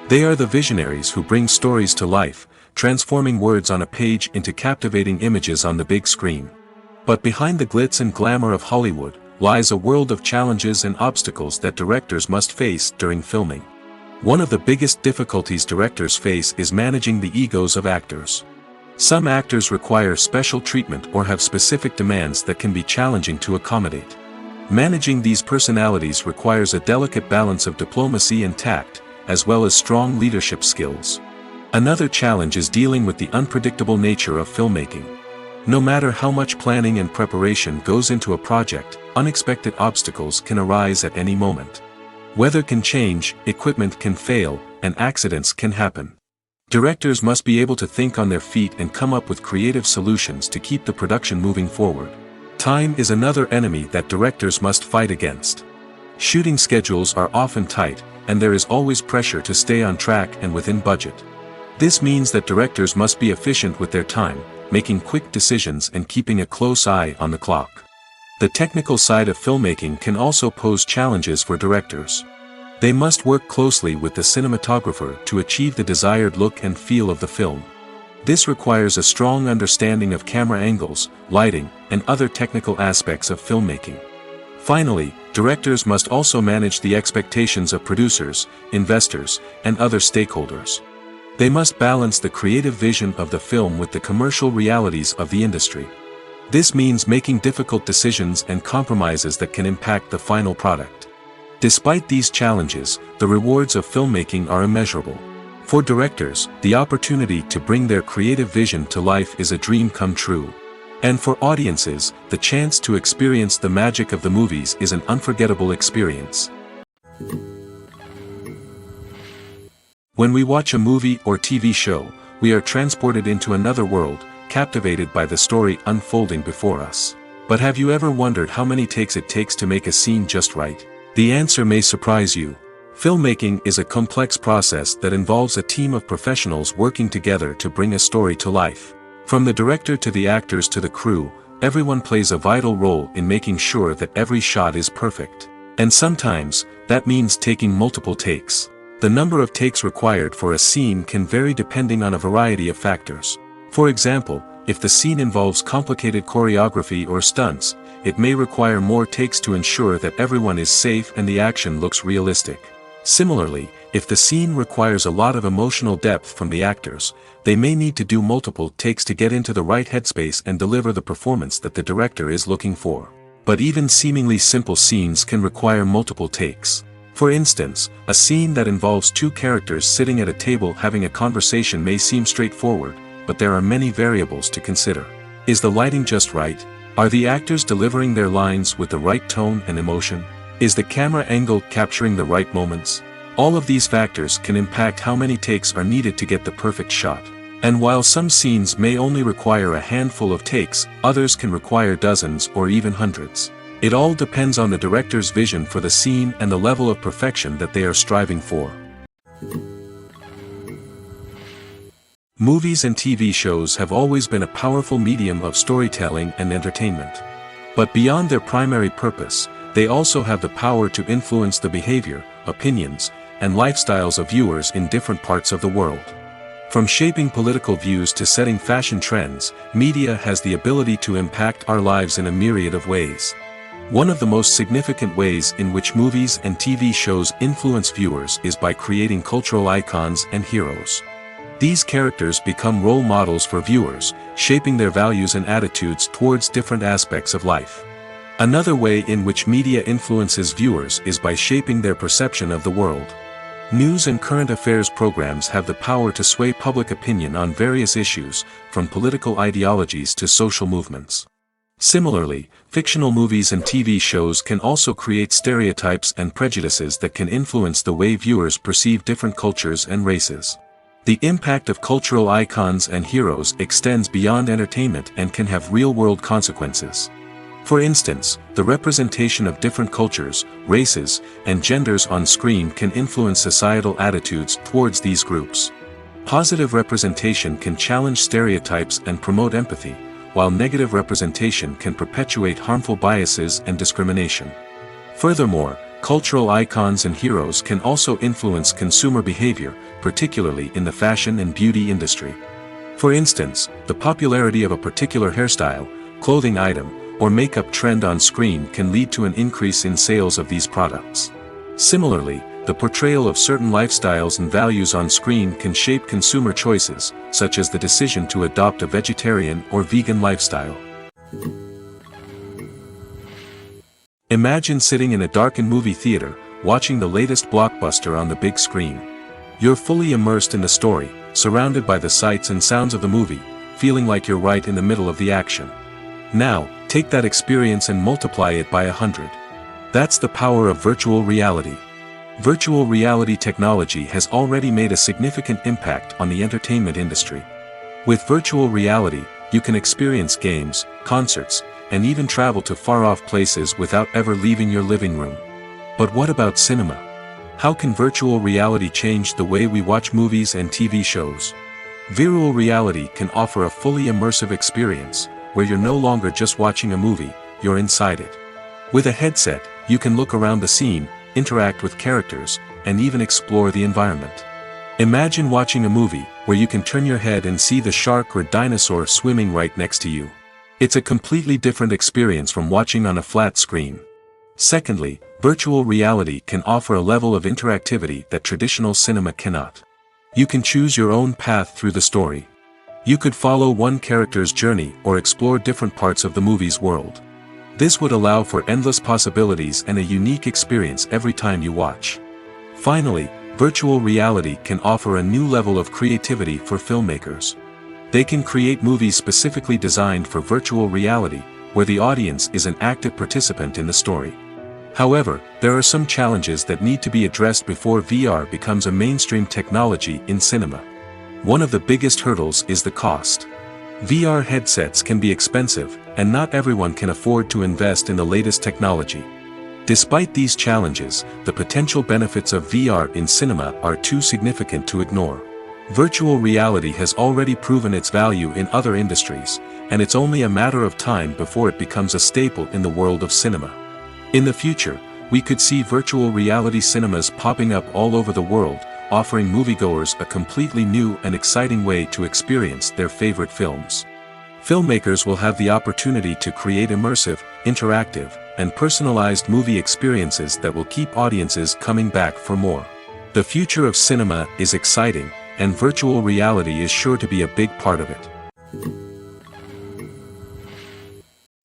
They are the visionaries who bring stories to life, transforming words on a page into captivating images on the big screen. But behind the glitz and glamour of Hollywood lies a world of challenges and obstacles that directors must face during filming. One of the biggest difficulties directors face is managing the egos of actors. Some actors require special treatment or have specific demands that can be challenging to accommodate. Managing these personalities requires a delicate balance of diplomacy and tact, as well as strong leadership skills. Another challenge is dealing with the unpredictable nature of filmmaking. No matter how much planning and preparation goes into a project, unexpected obstacles can arise at any moment. Weather can change, equipment can fail, and accidents can happen. Directors must be able to think on their feet and come up with creative solutions to keep the production moving forward. Time is another enemy that directors must fight against. Shooting schedules are often tight, and there is always pressure to stay on track and within budget. This means that directors must be efficient with their time, making quick decisions and keeping a close eye on the clock. The technical side of filmmaking can also pose challenges for directors. They must work closely with the cinematographer to achieve the desired look and feel of the film. This requires a strong understanding of camera angles, lighting, and other technical aspects of filmmaking. Finally, directors must also manage the expectations of producers, investors, and other stakeholders. They must balance the creative vision of the film with the commercial realities of the industry. This means making difficult decisions and compromises that can impact the final product. Despite these challenges, the rewards of filmmaking are immeasurable. For directors, the opportunity to bring their creative vision to life is a dream come true. And for audiences, the chance to experience the magic of the movies is an unforgettable experience. When we watch a movie or TV show, we are transported into another world, captivated by the story unfolding before us. But have you ever wondered how many takes it takes to make a scene just right? The answer may surprise you. Filmmaking is a complex process that involves a team of professionals working together to bring a story to life. From the director to the actors to the crew, everyone plays a vital role in making sure that every shot is perfect. And sometimes, that means taking multiple takes. The number of takes required for a scene can vary depending on a variety of factors. For example, if the scene involves complicated choreography or stunts, it may require more takes to ensure that everyone is safe and the action looks realistic. Similarly, if the scene requires a lot of emotional depth from the actors, they may need to do multiple takes to get into the right headspace and deliver the performance that the director is looking for. But even seemingly simple scenes can require multiple takes. For instance, a scene that involves two characters sitting at a table having a conversation may seem straightforward, but there are many variables to consider. Is the lighting just right? Are the actors delivering their lines with the right tone and emotion? Is the camera angle capturing the right moments? All of these factors can impact how many takes are needed to get the perfect shot. And while some scenes may only require a handful of takes, others can require dozens or even hundreds. It all depends on the director's vision for the scene and the level of perfection that they are striving for. Movies and TV shows have always been a powerful medium of storytelling and entertainment. But beyond their primary purpose, they also have the power to influence the behavior, opinions, and lifestyles of viewers in different parts of the world. From shaping political views to setting fashion trends, media has the ability to impact our lives in a myriad of ways. One of the most significant ways in which movies and TV shows influence viewers is by creating cultural icons and heroes. These characters become role models for viewers, shaping their values and attitudes towards different aspects of life. Another way in which media influences viewers is by shaping their perception of the world. News and current affairs programs have the power to sway public opinion on various issues, from political ideologies to social movements. Similarly, fictional movies and TV shows can also create stereotypes and prejudices that can influence the way viewers perceive different cultures and races. The impact of cultural icons and heroes extends beyond entertainment and can have real-world consequences. For instance, the representation of different cultures, races, and genders on screen can influence societal attitudes towards these groups. Positive representation can challenge stereotypes and promote empathy, while negative representation can perpetuate harmful biases and discrimination. Furthermore, cultural icons and heroes can also influence consumer behavior, particularly in the fashion and beauty industry. For instance, the popularity of a particular hairstyle, clothing item, or makeup trend on screen can lead to an increase in sales of these products. Similarly, the portrayal of certain lifestyles and values on screen can shape consumer choices, such as the decision to adopt a vegetarian or vegan lifestyle. Imagine sitting in a darkened movie theater, watching the latest blockbuster on the big screen. You're fully immersed in the story, surrounded by the sights and sounds of the movie, feeling like you're right in the middle of the action. Now, take that experience and multiply it by 100. That's the power of virtual reality. Virtual reality technology has already made a significant impact on the entertainment industry. With virtual reality, you can experience games, concerts, and even travel to far-off places without ever leaving your living room. But what about cinema? How can virtual reality change the way we watch movies and TV shows? Virtual reality can offer a fully immersive experience, where you're no longer just watching a movie, you're inside it. With a headset, you can look around the scene, interact with characters, and even explore the environment. Imagine watching a movie, where you can turn your head and see the shark or dinosaur swimming right next to you. It's a completely different experience from watching on a flat screen. Secondly, virtual reality can offer a level of interactivity that traditional cinema cannot. You can choose your own path through the story. You could follow one character's journey or explore different parts of the movie's world. This would allow for endless possibilities and a unique experience every time you watch. Finally, virtual reality can offer a new level of creativity for filmmakers. They can create movies specifically designed for virtual reality, where the audience is an active participant in the story. However, there are some challenges that need to be addressed before VR becomes a mainstream technology in cinema. One of the biggest hurdles is the cost. VR headsets can be expensive, and not everyone can afford to invest in the latest technology. Despite these challenges, the potential benefits of VR in cinema are too significant to ignore. Virtual reality has already proven its value in other industries, and it's only a matter of time before it becomes a staple in the world of cinema. In the future, we could see virtual reality cinemas popping up all over the world, offering moviegoers a completely new and exciting way to experience their favorite films. Filmmakers will have the opportunity to create immersive, interactive, and personalized movie experiences that will keep audiences coming back for more. The future of cinema is exciting, and virtual reality is sure to be a big part of it.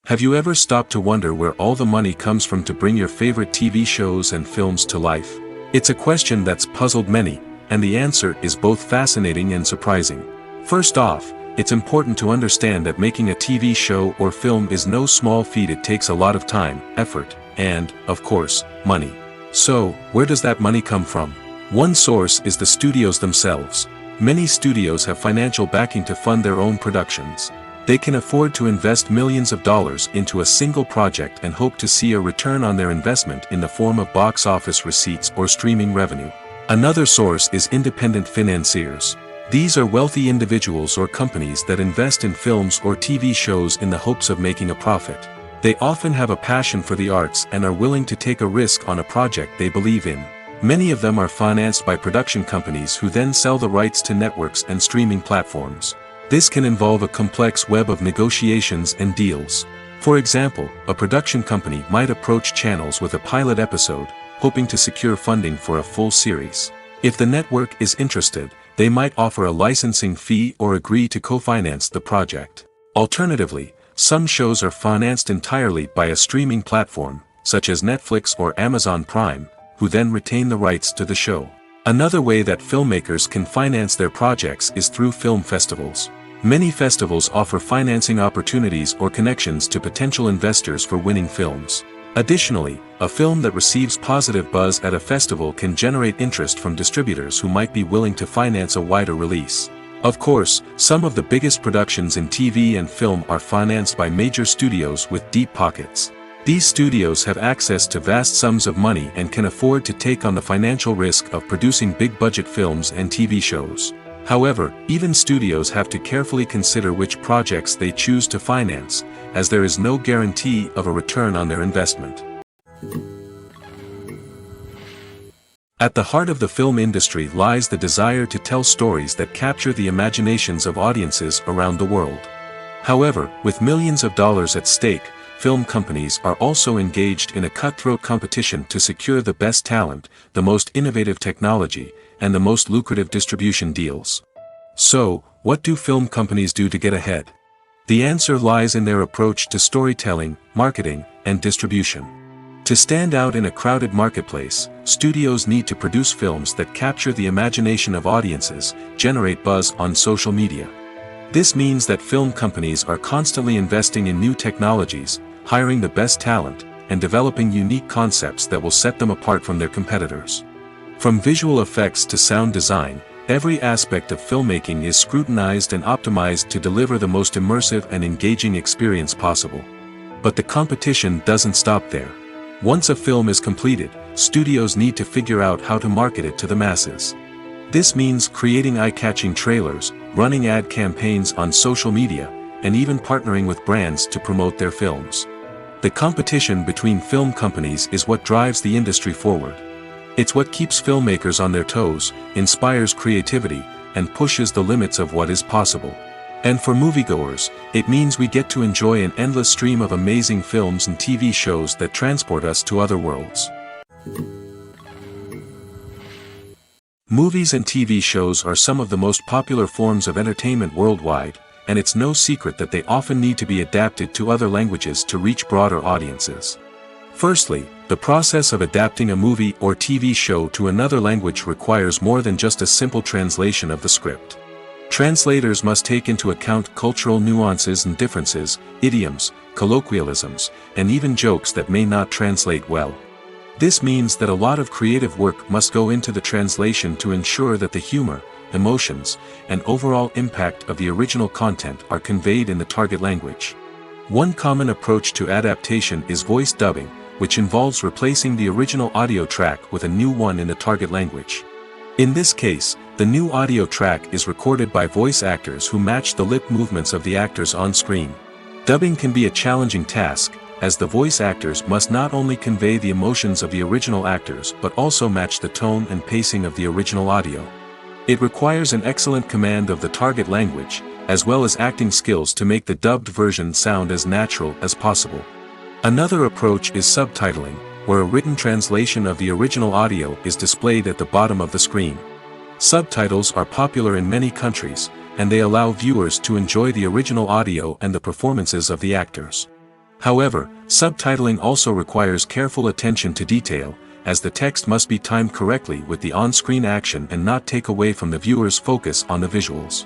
Have you ever stopped to wonder where all the money comes from to bring your favorite TV shows and films to life? It's a question that's puzzled many, and the answer is both fascinating and surprising. First off, it's important to understand that making a TV show or film is no small feat. It takes a lot of time, effort, and, of course, money. So, where does that money come from? One source is the studios themselves. Many studios have financial backing to fund their own productions. They can afford to invest millions of dollars into a single project and hope to see a return on their investment in the form of box office receipts or streaming revenue. Another source is independent financiers. These are wealthy individuals or companies that invest in films or TV shows in the hopes of making a profit. They often have a passion for the arts and are willing to take a risk on a project they believe in. Many of them are financed by production companies who then sell the rights to networks and streaming platforms. This can involve a complex web of negotiations and deals. For example, a production company might approach channels with a pilot episode, hoping to secure funding for a full series. If the network is interested, they might offer a licensing fee or agree to co-finance the project. Alternatively, some shows are financed entirely by a streaming platform, such as Netflix or Amazon Prime, who then retain the rights to the show. Another way that filmmakers can finance their projects is through film festivals. Many festivals offer financing opportunities or connections to potential investors for winning films. Additionally, a film that receives positive buzz at a festival can generate interest from distributors who might be willing to finance a wider release. Of course, some of the biggest productions in TV and film are financed by major studios with deep pockets. These studios have access to vast sums of money and can afford to take on the financial risk of producing big-budget films and TV shows. However, even studios have to carefully consider which projects they choose to finance, as there is no guarantee of a return on their investment. At the heart of the film industry lies the desire to tell stories that capture the imaginations of audiences around the world. However, with millions of dollars at stake, film companies are also engaged in a cutthroat competition to secure the best talent, the most innovative technology, and the most lucrative distribution deals. So, what do film companies do to get ahead? The answer lies in their approach to storytelling, marketing, and distribution. To stand out in a crowded marketplace, studios need to produce films that capture the imagination of audiences, generate buzz on social media. This means that film companies are constantly investing in new technologies, hiring the best talent, and developing unique concepts that will set them apart from their competitors. From visual effects to sound design, every aspect of filmmaking is scrutinized and optimized to deliver the most immersive and engaging experience possible. But the competition doesn't stop there. Once a film is completed, studios need to figure out how to market it to the masses. This means creating eye-catching trailers, running ad campaigns on social media, and even partnering with brands to promote their films. The competition between film companies is what drives the industry forward. It's what keeps filmmakers on their toes, inspires creativity, and pushes the limits of what is possible. And for moviegoers, it means we get to enjoy an endless stream of amazing films and TV shows that transport us to other worlds. Movies and TV shows are some of the most popular forms of entertainment worldwide, and it's no secret that they often need to be adapted to other languages to reach broader audiences. Firstly, the process of adapting a movie or TV show to another language requires more than just a simple translation of the script. Translators must take into account cultural nuances and differences, idioms, colloquialisms, and even jokes that may not translate well. This means that a lot of creative work must go into the translation to ensure that the humor, emotions, and overall impact of the original content are conveyed in the target language. One common approach to adaptation is voice dubbing, which involves replacing the original audio track with a new one in the target language. In this case, the new audio track is recorded by voice actors who match the lip movements of the actors on screen. Dubbing can be a challenging task, as the voice actors must not only convey the emotions of the original actors but also match the tone and pacing of the original audio. It requires an excellent command of the target language, as well as acting skills to make the dubbed version sound as natural as possible. Another approach is subtitling, where a written translation of the original audio is displayed at the bottom of the screen. Subtitles are popular in many countries, and they allow viewers to enjoy the original audio and the performances of the actors. However, subtitling also requires careful attention to detail, as the text must be timed correctly with the on-screen action and not take away from the viewer's focus on the visuals.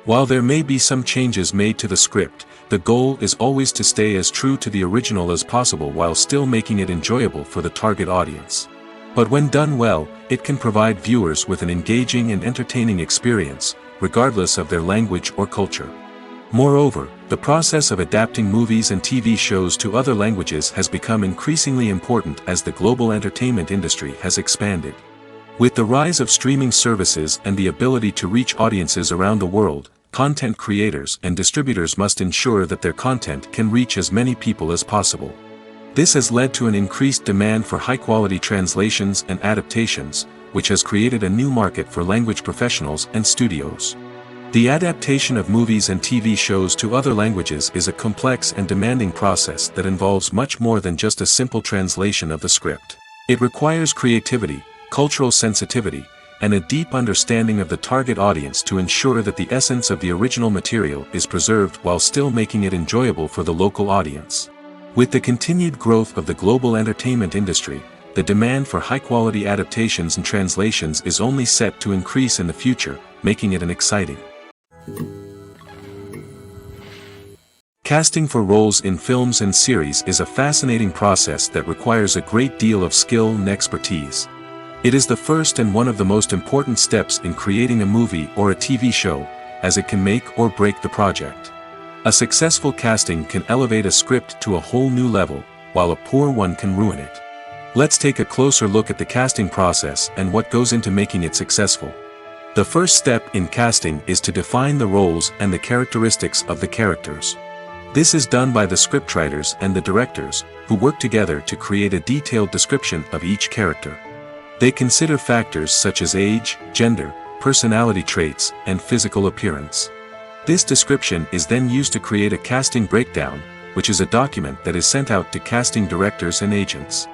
While there may be some changes made to the script, the goal is always to stay as true to the original as possible while still making it enjoyable for the target audience. But when done well, it can provide viewers with an engaging and entertaining experience, regardless of their language or culture. Moreover, the process of adapting movies and TV shows to other languages has become increasingly important as the global entertainment industry has expanded. With the rise of streaming services and the ability to reach audiences around the world, content creators and distributors must ensure that their content can reach as many people as possible. This has led to an increased demand for high-quality translations and adaptations, which has created a new market for language professionals and studios. The adaptation of movies and TV shows to other languages is a complex and demanding process that involves much more than just a simple translation of the script. It requires creativity, cultural sensitivity, and a deep understanding of the target audience to ensure that the essence of the original material is preserved while still making it enjoyable for the local audience. With the continued growth of the global entertainment industry, the demand for high-quality adaptations and translations is only set to increase in the future, making it an exciting. Casting for roles in films and series is a fascinating process that requires a great deal of skill and expertise. It is the first and one of the most important steps in creating a movie or a TV show, as it can make or break the project. A successful casting can elevate a script to a whole new level, while a poor one can ruin it. Let's take a closer look at the casting process and what goes into making it successful. The first step in casting is to define the roles and the characteristics of the characters. This is done by the scriptwriters and the directors, who work together to create a detailed description of each character. They consider factors such as age, gender, personality traits, and physical appearance. This description is then used to create a casting breakdown, which is a document that is sent out to casting directors and agents.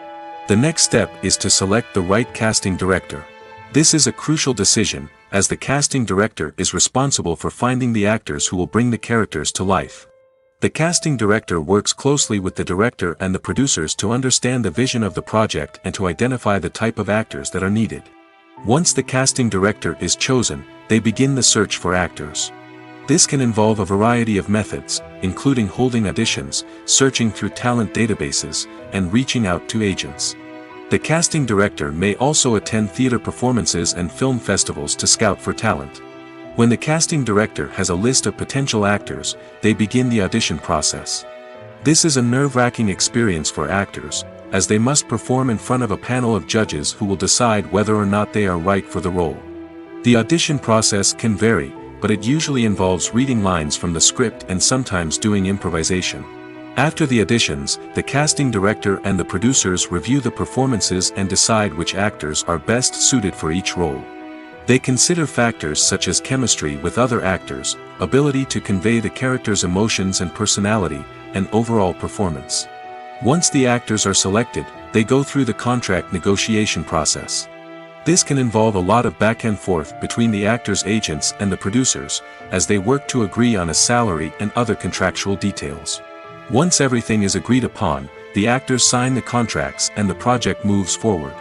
The next step is to select the right casting director. This is a crucial decision, as the casting director is responsible for finding the actors who will bring the characters to life. The casting director works closely with the director and the producers to understand the vision of the project and to identify the type of actors that are needed. Once the casting director is chosen, they begin the search for actors. This can involve a variety of methods, including holding auditions, searching through talent databases, and reaching out to agents. The casting director may also attend theater performances and film festivals to scout for talent. When the casting director has a list of potential actors, they begin the audition process. This is a nerve-wracking experience for actors, as they must perform in front of a panel of judges who will decide whether or not they are right for the role. The audition process can vary, but it usually involves reading lines from the script and sometimes doing improvisation. After the auditions, the casting director and the producers review the performances and decide which actors are best suited for each role. They consider factors such as chemistry with other actors, ability to convey the character's emotions and personality, and overall performance. Once the actors are selected, they go through the contract negotiation process. This can involve a lot of back and forth between the actors' agents and the producers, as they work to agree on a salary and other contractual details. Once everything is agreed upon, the actors sign the contracts and the project moves forward.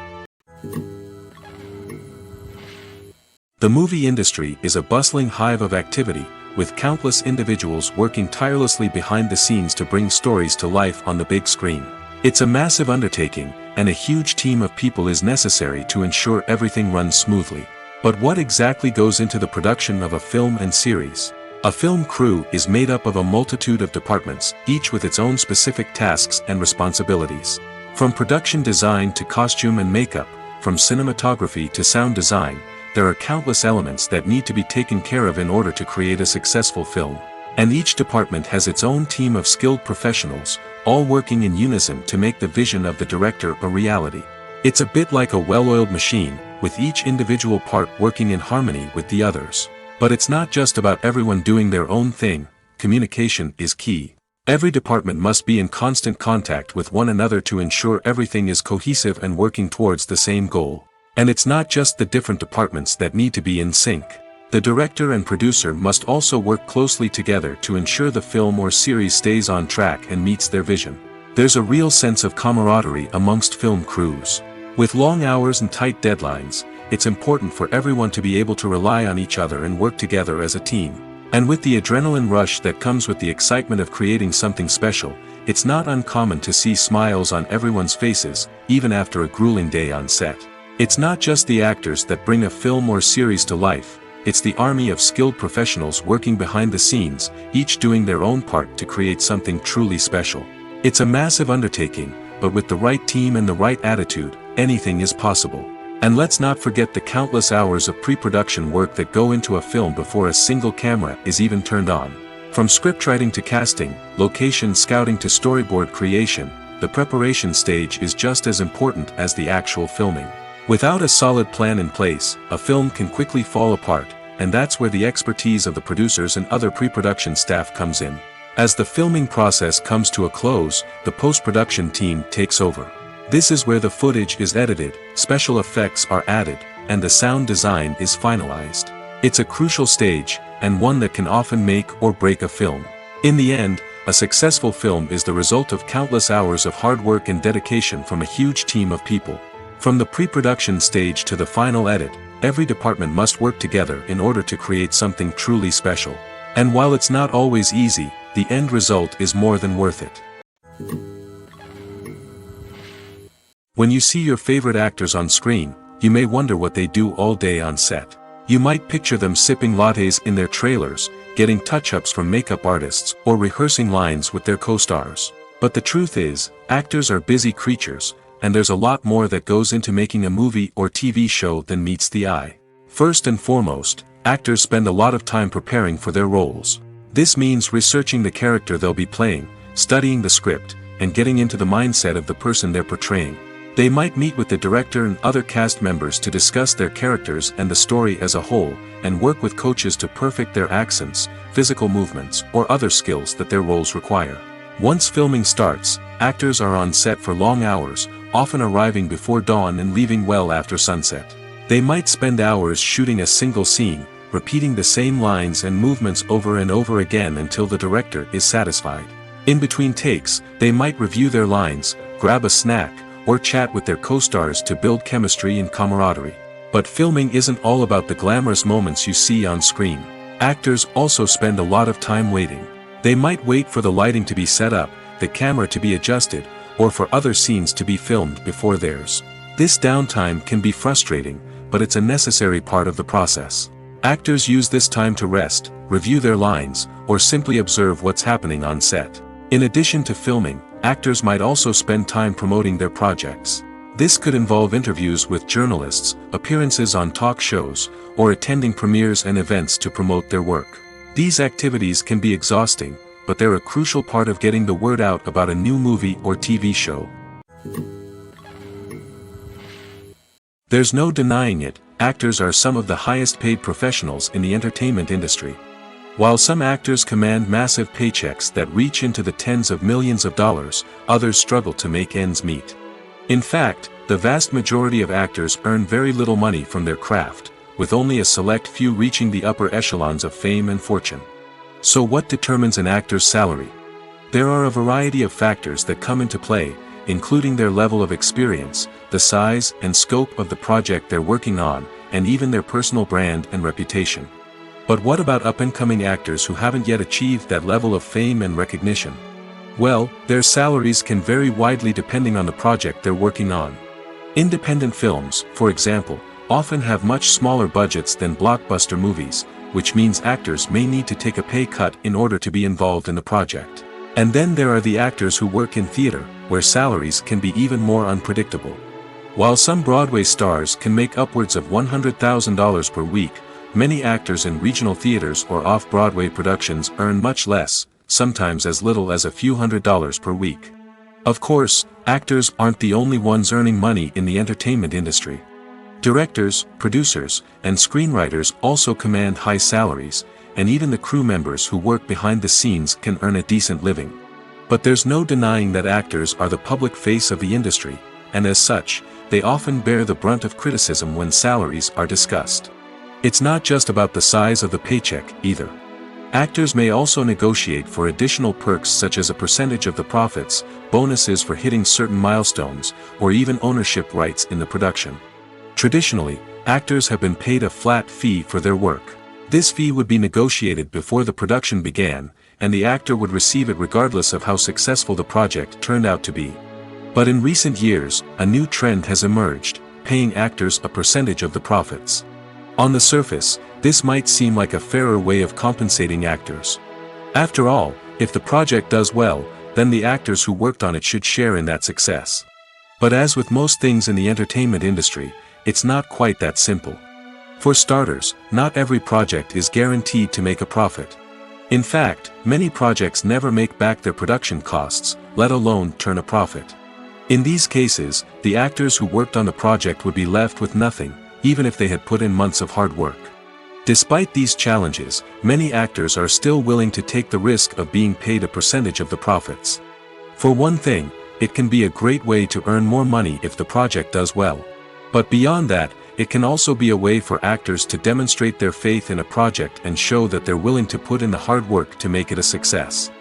The movie industry is a bustling hive of activity, with countless individuals working tirelessly behind the scenes to bring stories to life on the big screen. It's a massive undertaking, and a huge team of people is necessary to ensure everything runs smoothly. But what exactly goes into the production of a film and series? A film crew is made up of a multitude of departments, each with its own specific tasks and responsibilities. From production design to costume and makeup, from cinematography to sound design, there are countless elements that need to be taken care of in order to create a successful film. And each department has its own team of skilled professionals, all working in unison to make the vision of the director a reality. It's a bit like a well-oiled machine, with each individual part working in harmony with the others. But it's not just about everyone doing their own thing. Communication is key. Every department must be in constant contact with one another to ensure everything is cohesive and working towards the same goal. And it's not just the different departments that need to be in sync. The director and producer must also work closely together to ensure the film or series stays on track and meets their vision. There's a real sense of camaraderie amongst film crews. With long hours and tight deadlines, it's important for everyone to be able to rely on each other and work together as a team. And with the adrenaline rush that comes with the excitement of creating something special, it's not uncommon to see smiles on everyone's faces, even after a grueling day on set. It's not just the actors that bring a film or series to life, it's the army of skilled professionals working behind the scenes, each doing their own part to create something truly special. It's a massive undertaking, but with the right team and the right attitude, anything is possible. And let's not forget the countless hours of pre-production work that go into a film before a single camera is even turned on. From scriptwriting to casting, location scouting to storyboard creation, the preparation stage is just as important as the actual filming. Without a solid plan in place, a film can quickly fall apart, and that's where the expertise of the producers and other pre-production staff comes in. As the filming process comes to a close, the post-production team takes over. This is where the footage is edited, special effects are added, and the sound design is finalized. It's a crucial stage, and one that can often make or break a film. In the end, a successful film is the result of countless hours of hard work and dedication from a huge team of people. From the pre-production stage to the final edit, every department must work together in order to create something truly special. And while it's not always easy, the end result is more than worth it. When you see your favorite actors on screen, you may wonder what they do all day on set. You might picture them sipping lattes in their trailers, getting touch-ups from makeup artists, or rehearsing lines with their co-stars. But the truth is, actors are busy creatures, and there's a lot more that goes into making a movie or TV show than meets the eye. First and foremost, actors spend a lot of time preparing for their roles. This means researching the character they'll be playing, studying the script, and getting into the mindset of the person they're portraying. They might meet with the director and other cast members to discuss their characters and the story as a whole, and work with coaches to perfect their accents, physical movements, or other skills that their roles require. Once filming starts, actors are on set for long hours, often arriving before dawn and leaving well after sunset. They might spend hours shooting a single scene, repeating the same lines and movements over and over again until the director is satisfied. In between takes, they might review their lines, grab a snack, or chat with their co-stars to build chemistry and camaraderie. But filming isn't all about the glamorous moments you see on screen. Actors also spend a lot of time waiting. They might wait for the lighting to be set up, the camera to be adjusted, or for other scenes to be filmed before theirs. This downtime can be frustrating, but it's a necessary part of the process. Actors use this time to rest, review their lines, or simply observe what's happening on set. In addition to filming, actors might also spend time promoting their projects. This could involve interviews with journalists, appearances on talk shows, or attending premieres and events to promote their work. These activities can be exhausting, but they're a crucial part of getting the word out about a new movie or TV show. There's no denying it, actors are some of the highest paid professionals in the entertainment industry. While some actors command massive paychecks that reach into the tens of millions of dollars, others struggle to make ends meet. In fact, the vast majority of actors earn very little money from their craft, with only a select few reaching the upper echelons of fame and fortune. So what determines an actor's salary? There are a variety of factors that come into play, including their level of experience, the size and scope of the project they're working on, and even their personal brand and reputation. But what about up-and-coming actors who haven't yet achieved that level of fame and recognition? Well, their salaries can vary widely depending on the project they're working on. Independent films, for example, often have much smaller budgets than blockbuster movies, which means actors may need to take a pay cut in order to be involved in the project. And then there are the actors who work in theater, where salaries can be even more unpredictable. While some Broadway stars can make upwards of $100,000 per week, many actors in regional theaters or off-Broadway productions earn much less, sometimes as little as a few $100s per week. Of course, actors aren't the only ones earning money in the entertainment industry. Directors, producers, and screenwriters also command high salaries, and even the crew members who work behind the scenes can earn a decent living. But there's no denying that actors are the public face of the industry, and as such, they often bear the brunt of criticism when salaries are discussed. It's not just about the size of the paycheck, either. Actors may also negotiate for additional perks such as a percentage of the profits, bonuses for hitting certain milestones, or even ownership rights in the production. Traditionally, actors have been paid a flat fee for their work. This fee would be negotiated before the production began, and the actor would receive it regardless of how successful the project turned out to be. But in recent years, a new trend has emerged, paying actors a percentage of the profits. On the surface, this might seem like a fairer way of compensating actors. After all, if the project does well, then the actors who worked on it should share in that success. But as with most things in the entertainment industry, it's not quite that simple. For starters, not every project is guaranteed to make a profit. In fact, many projects never make back their production costs, let alone turn a profit. In these cases, the actors who worked on the project would be left with nothing, even if they had put in months of hard work. Despite these challenges, many actors are still willing to take the risk of being paid a percentage of the profits. For one thing, it can be a great way to earn more money if the project does well. But beyond that, it can also be a way for actors to demonstrate their faith in a project and show that they're willing to put in the hard work to make it a success.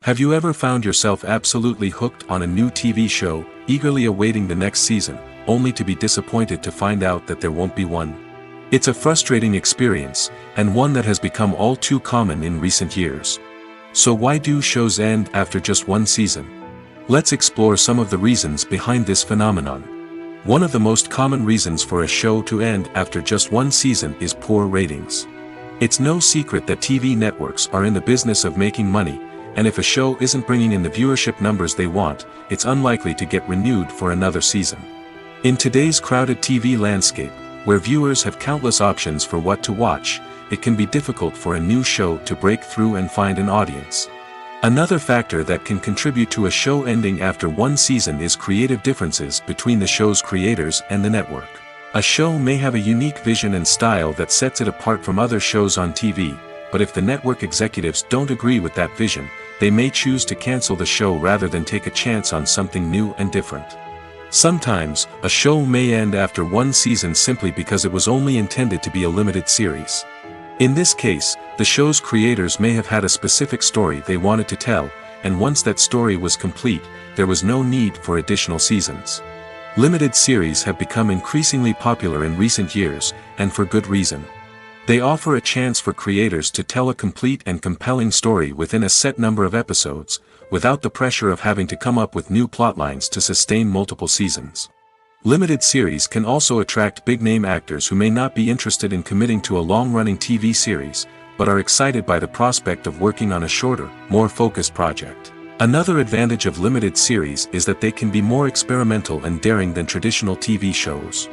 Have you ever found yourself absolutely hooked on a new TV show, eagerly awaiting the next season, only to be disappointed to find out that there won't be one? It's a frustrating experience, and one that has become all too common in recent years. So why do shows end after just one season? Let's explore some of the reasons behind this phenomenon. One of the most common reasons for a show to end after just one season is poor ratings. It's no secret that TV networks are in the business of making money, and if a show isn't bringing in the viewership numbers they want, it's unlikely to get renewed for another season. In today's crowded TV landscape, where viewers have countless options for what to watch, it can be difficult for a new show to break through and find an audience. Another factor that can contribute to a show ending after one season is creative differences between the show's creators and the network. A show may have a unique vision and style that sets it apart from other shows on TV, but if the network executives don't agree with that vision, they may choose to cancel the show rather than take a chance on something new and different. Sometimes, a show may end after one season simply because it was only intended to be a limited series. In this case, the show's creators may have had a specific story they wanted to tell, and once that story was complete, there was no need for additional seasons. Limited series have become increasingly popular in recent years, and for good reason. They offer a chance for creators to tell a complete and compelling story within a set number of episodes, without the pressure of having to come up with new plotlines to sustain multiple seasons. Limited series can also attract big-name actors who may not be interested in committing to a long-running TV series, but are excited by the prospect of working on a shorter, more focused project. Another advantage of limited series is that they can be more experimental and daring than traditional TV shows.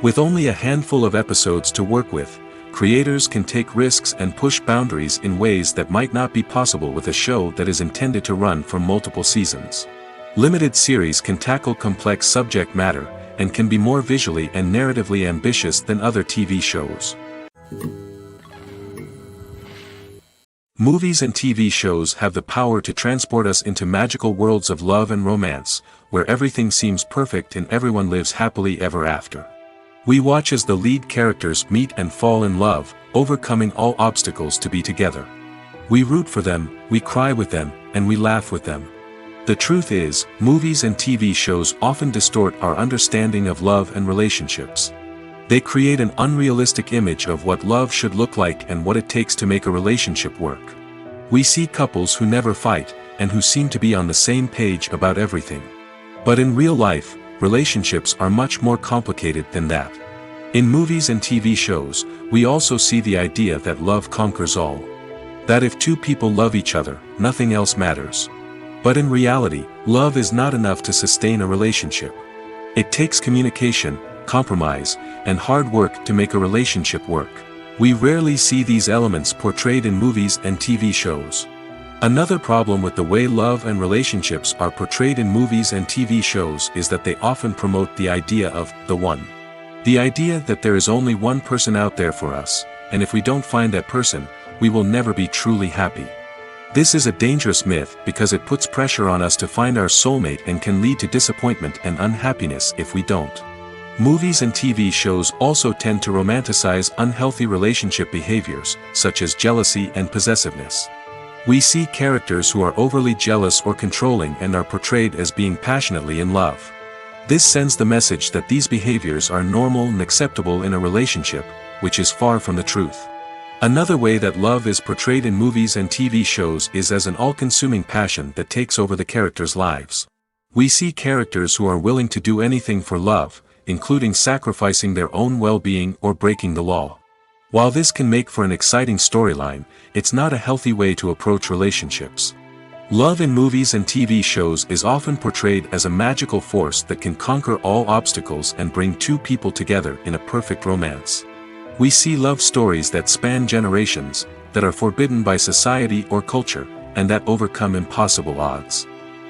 With only a handful of episodes to work with, creators can take risks and push boundaries in ways that might not be possible with a show that is intended to run for multiple seasons. Limited series can tackle complex subject matter, and can be more visually and narratively ambitious than other TV shows. Movies and TV shows have the power to transport us into magical worlds of love and romance, where everything seems perfect and everyone lives happily ever after. We watch as the lead characters meet and fall in love, overcoming all obstacles to be together. We root for them, we cry with them, and we laugh with them. The truth is, movies and TV shows often distort our understanding of love and relationships. They create an unrealistic image of what love should look like and what it takes to make a relationship work. We see couples who never fight, and who seem to be on the same page about everything. But in real life, relationships are much more complicated than that. In movies and TV shows, we also see the idea that love conquers all. That if two people love each other, nothing else matters. But in reality, love is not enough to sustain a relationship. It takes communication, compromise, and hard work to make a relationship work. We rarely see these elements portrayed in movies and TV shows. Another problem with the way love and relationships are portrayed in movies and TV shows is that they often promote the idea of the one. The idea that there is only one person out there for us, and if we don't find that person, we will never be truly happy. This is a dangerous myth because it puts pressure on us to find our soulmate and can lead to disappointment and unhappiness if we don't. Movies and TV shows also tend to romanticize unhealthy relationship behaviors, such as jealousy and possessiveness. We see characters who are overly jealous or controlling and are portrayed as being passionately in love. This sends the message that these behaviors are normal and acceptable in a relationship, which is far from the truth. Another way that love is portrayed in movies and TV shows is as an all-consuming passion that takes over the characters' lives. We see characters who are willing to do anything for love, including sacrificing their own well-being or breaking the law. While this can make for an exciting storyline, it's not a healthy way to approach relationships. Love in movies and TV shows is often portrayed as a magical force that can conquer all obstacles and bring two people together in a perfect romance. We see love stories that span generations, that are forbidden by society or culture, and that overcome impossible odds.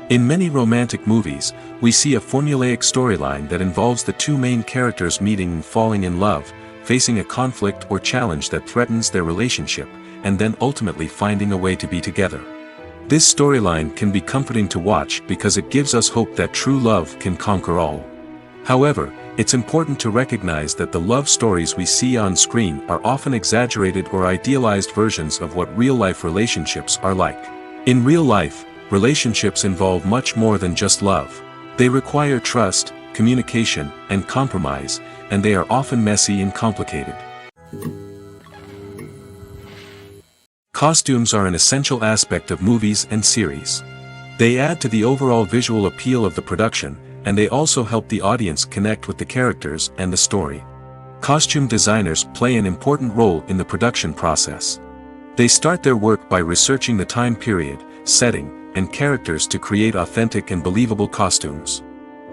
In many romantic movies, we see a formulaic storyline that involves the two main characters meeting and falling in love, facing a conflict or challenge that threatens their relationship, and then ultimately finding a way to be together. This storyline can be comforting to watch because it gives us hope that true love can conquer all. However, it's important to recognize that the love stories we see on screen are often exaggerated or idealized versions of what real-life relationships are like. In real life, relationships involve much more than just love. They require trust, communication, and compromise, and they are often messy and complicated. Costumes are an essential aspect of movies and series. They add to the overall visual appeal of the production, and they also help the audience connect with the characters and the story. Costume designers play an important role in the production process. They start their work by researching the time period, setting, and characters to create authentic and believable costumes.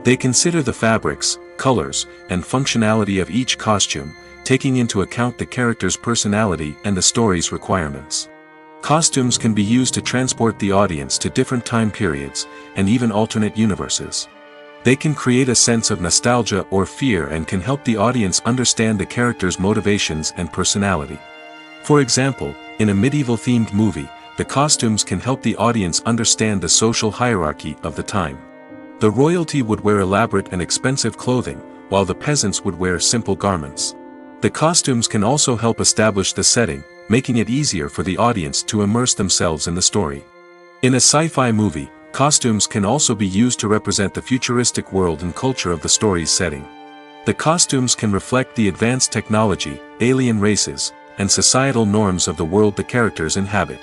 They consider the fabrics, colors, and functionality of each costume, taking into account the character's personality and the story's requirements. Costumes can be used to transport the audience to different time periods, and even alternate universes. They can create a sense of nostalgia or fear and can help the audience understand the character's motivations and personality. For example, in a medieval-themed movie, the costumes can help the audience understand the social hierarchy of the time. The royalty would wear elaborate and expensive clothing, while the peasants would wear simple garments. The costumes can also help establish the setting, making it easier for the audience to immerse themselves in the story. In a sci-fi movie, costumes can also be used to represent the futuristic world and culture of the story's setting. The costumes can reflect the advanced technology, alien races, and societal norms of the world the characters inhabit.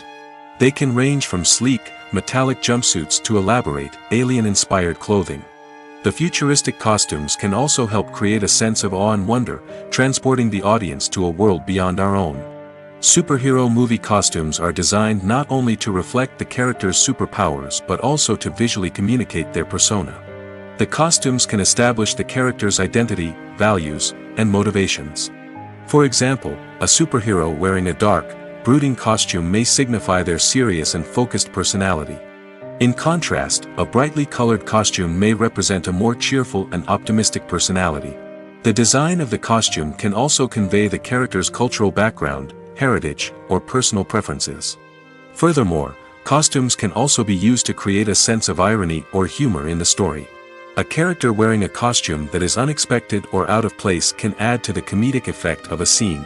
They can range from sleek, metallic jumpsuits to elaborate, alien-inspired clothing. The futuristic costumes can also help create a sense of awe and wonder, transporting the audience to a world beyond our own. Superhero movie costumes are designed not only to reflect the character's superpowers but also to visually communicate their persona. The costumes can establish the character's identity, values, and motivations. For example, a superhero wearing a dark, brooding costume may signify their serious and focused personality. In contrast, a brightly colored costume may represent a more cheerful and optimistic personality. The design of the costume can also convey the character's cultural background, heritage, or personal preferences. Furthermore, costumes can also be used to create a sense of irony or humor in the story. A character wearing a costume that is unexpected or out of place can add to the comedic effect of a scene.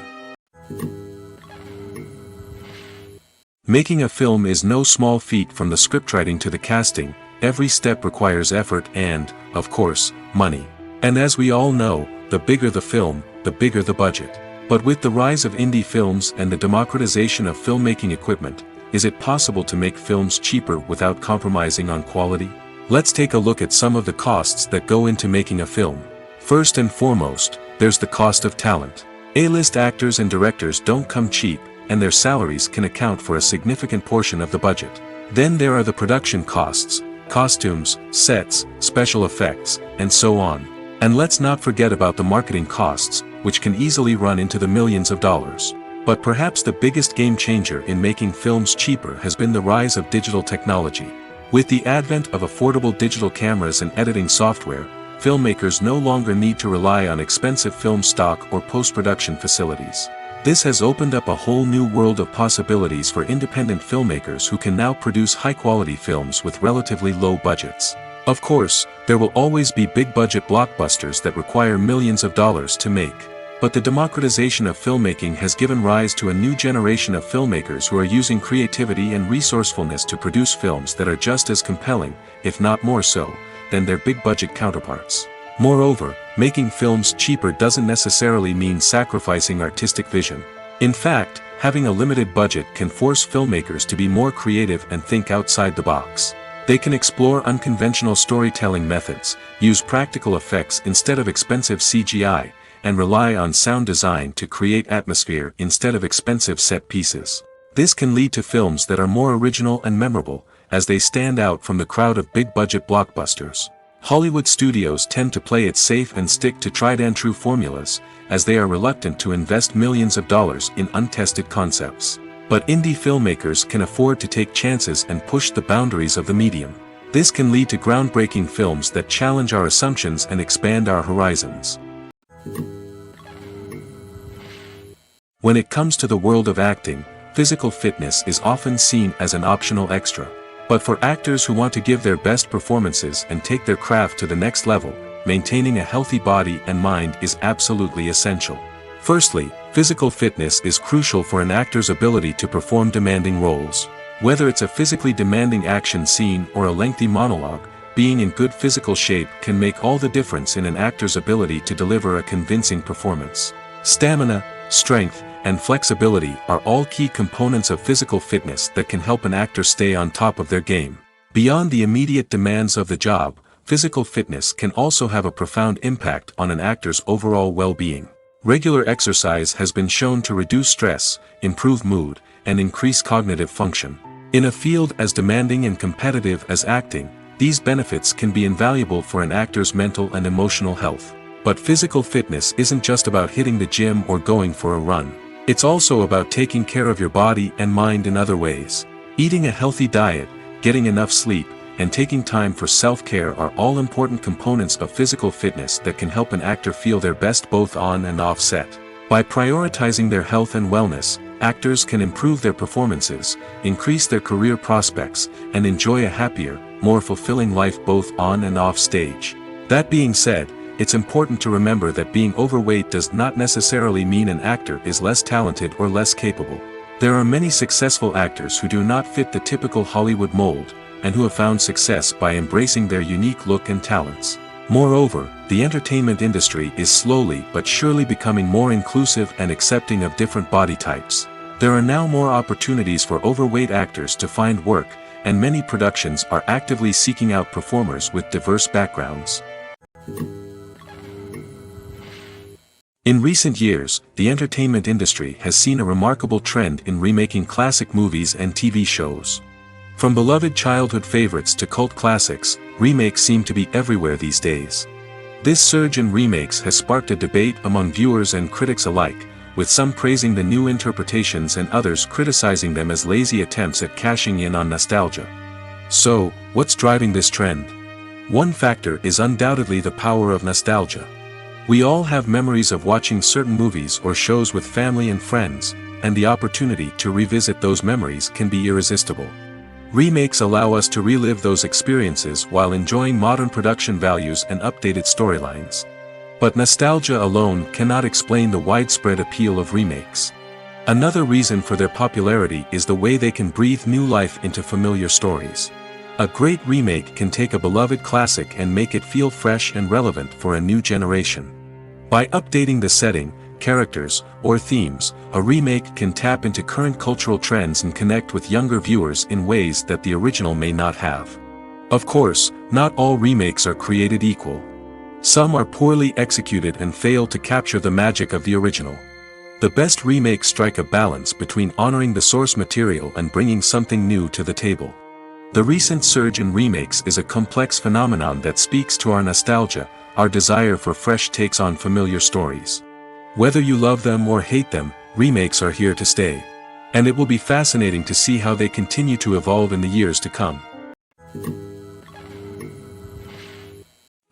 Making a film is no small feat. From the scriptwriting to the casting, every step requires effort and, of course, money. And as we all know, the bigger the film, the bigger the budget. But with the rise of indie films and the democratization of filmmaking equipment, is it possible to make films cheaper without compromising on quality? Let's take a look at some of the costs that go into making a film. First and foremost, there's the cost of talent. A-list actors and directors don't come cheap, and their salaries can account for a significant portion of the budget. Then there are the production costs, costumes, sets, special effects, and so on. And let's not forget about the marketing costs, which can easily run into the millions of dollars. But perhaps the biggest game changer in making films cheaper has been the rise of digital technology. With the advent of affordable digital cameras and editing software, filmmakers no longer need to rely on expensive film stock or post-production facilities. This has opened up a whole new world of possibilities for independent filmmakers who can now produce high-quality films with relatively low budgets. Of course, there will always be big-budget blockbusters that require millions of dollars to make. But the democratization of filmmaking has given rise to a new generation of filmmakers who are using creativity and resourcefulness to produce films that are just as compelling, if not more so, than their big-budget counterparts. Moreover, making films cheaper doesn't necessarily mean sacrificing artistic vision. In fact, having a limited budget can force filmmakers to be more creative and think outside the box. They can explore unconventional storytelling methods, use practical effects instead of expensive CGI, and rely on sound design to create atmosphere instead of expensive set pieces. This can lead to films that are more original and memorable, as they stand out from the crowd of big-budget blockbusters. Hollywood studios tend to play it safe and stick to tried-and-true formulas, as they are reluctant to invest millions of dollars in untested concepts. But indie filmmakers can afford to take chances and push the boundaries of the medium. This can lead to groundbreaking films that challenge our assumptions and expand our horizons. When it comes to the world of acting, physical fitness is often seen as an optional extra. But for actors who want to give their best performances and take their craft to the next level, maintaining a healthy body and mind is absolutely essential. Firstly, physical fitness is crucial for an actor's ability to perform demanding roles. Whether it's a physically demanding action scene or a lengthy monologue, being in good physical shape can make all the difference in an actor's ability to deliver a convincing performance. Stamina, strength, and flexibility are all key components of physical fitness that can help an actor stay on top of their game. Beyond the immediate demands of the job, physical fitness can also have a profound impact on an actor's overall well-being. Regular exercise has been shown to reduce stress, improve mood, and increase cognitive function. In a field as demanding and competitive as acting, these benefits can be invaluable for an actor's mental and emotional health. But physical fitness isn't just about hitting the gym or going for a run. It's also about taking care of your body and mind in other ways. Eating a healthy diet, getting enough sleep, and taking time for self-care are all important components of physical fitness that can help an actor feel their best both on and off set. By prioritizing their health and wellness, actors can improve their performances, increase their career prospects, and enjoy a happier, more fulfilling life both on and off stage. That being said, it's important to remember that being overweight does not necessarily mean an actor is less talented or less capable. There are many successful actors who do not fit the typical Hollywood mold, and who have found success by embracing their unique look and talents. Moreover, the entertainment industry is slowly but surely becoming more inclusive and accepting of different body types. There are now more opportunities for overweight actors to find work, and many productions are actively seeking out performers with diverse backgrounds. In recent years, the entertainment industry has seen a remarkable trend in remaking classic movies and TV shows. From beloved childhood favorites to cult classics, remakes seem to be everywhere these days. This surge in remakes has sparked a debate among viewers and critics alike, with some praising the new interpretations and others criticizing them as lazy attempts at cashing in on nostalgia. So, what's driving this trend? One factor is undoubtedly the power of nostalgia. We all have memories of watching certain movies or shows with family and friends, and the opportunity to revisit those memories can be irresistible. Remakes allow us to relive those experiences while enjoying modern production values and updated storylines. But nostalgia alone cannot explain the widespread appeal of remakes. Another reason for their popularity is the way they can breathe new life into familiar stories. A great remake can take a beloved classic and make it feel fresh and relevant for a new generation. By updating the setting, characters, or themes, a remake can tap into current cultural trends and connect with younger viewers in ways that the original may not have. Of course, not all remakes are created equal. Some are poorly executed and fail to capture the magic of the original. The best remakes strike a balance between honoring the source material and bringing something new to the table. The recent surge in remakes is a complex phenomenon that speaks to our nostalgia, our desire for fresh takes on familiar stories. Whether you love them or hate them, remakes are here to stay. And it will be fascinating to see how they continue to evolve in the years to come.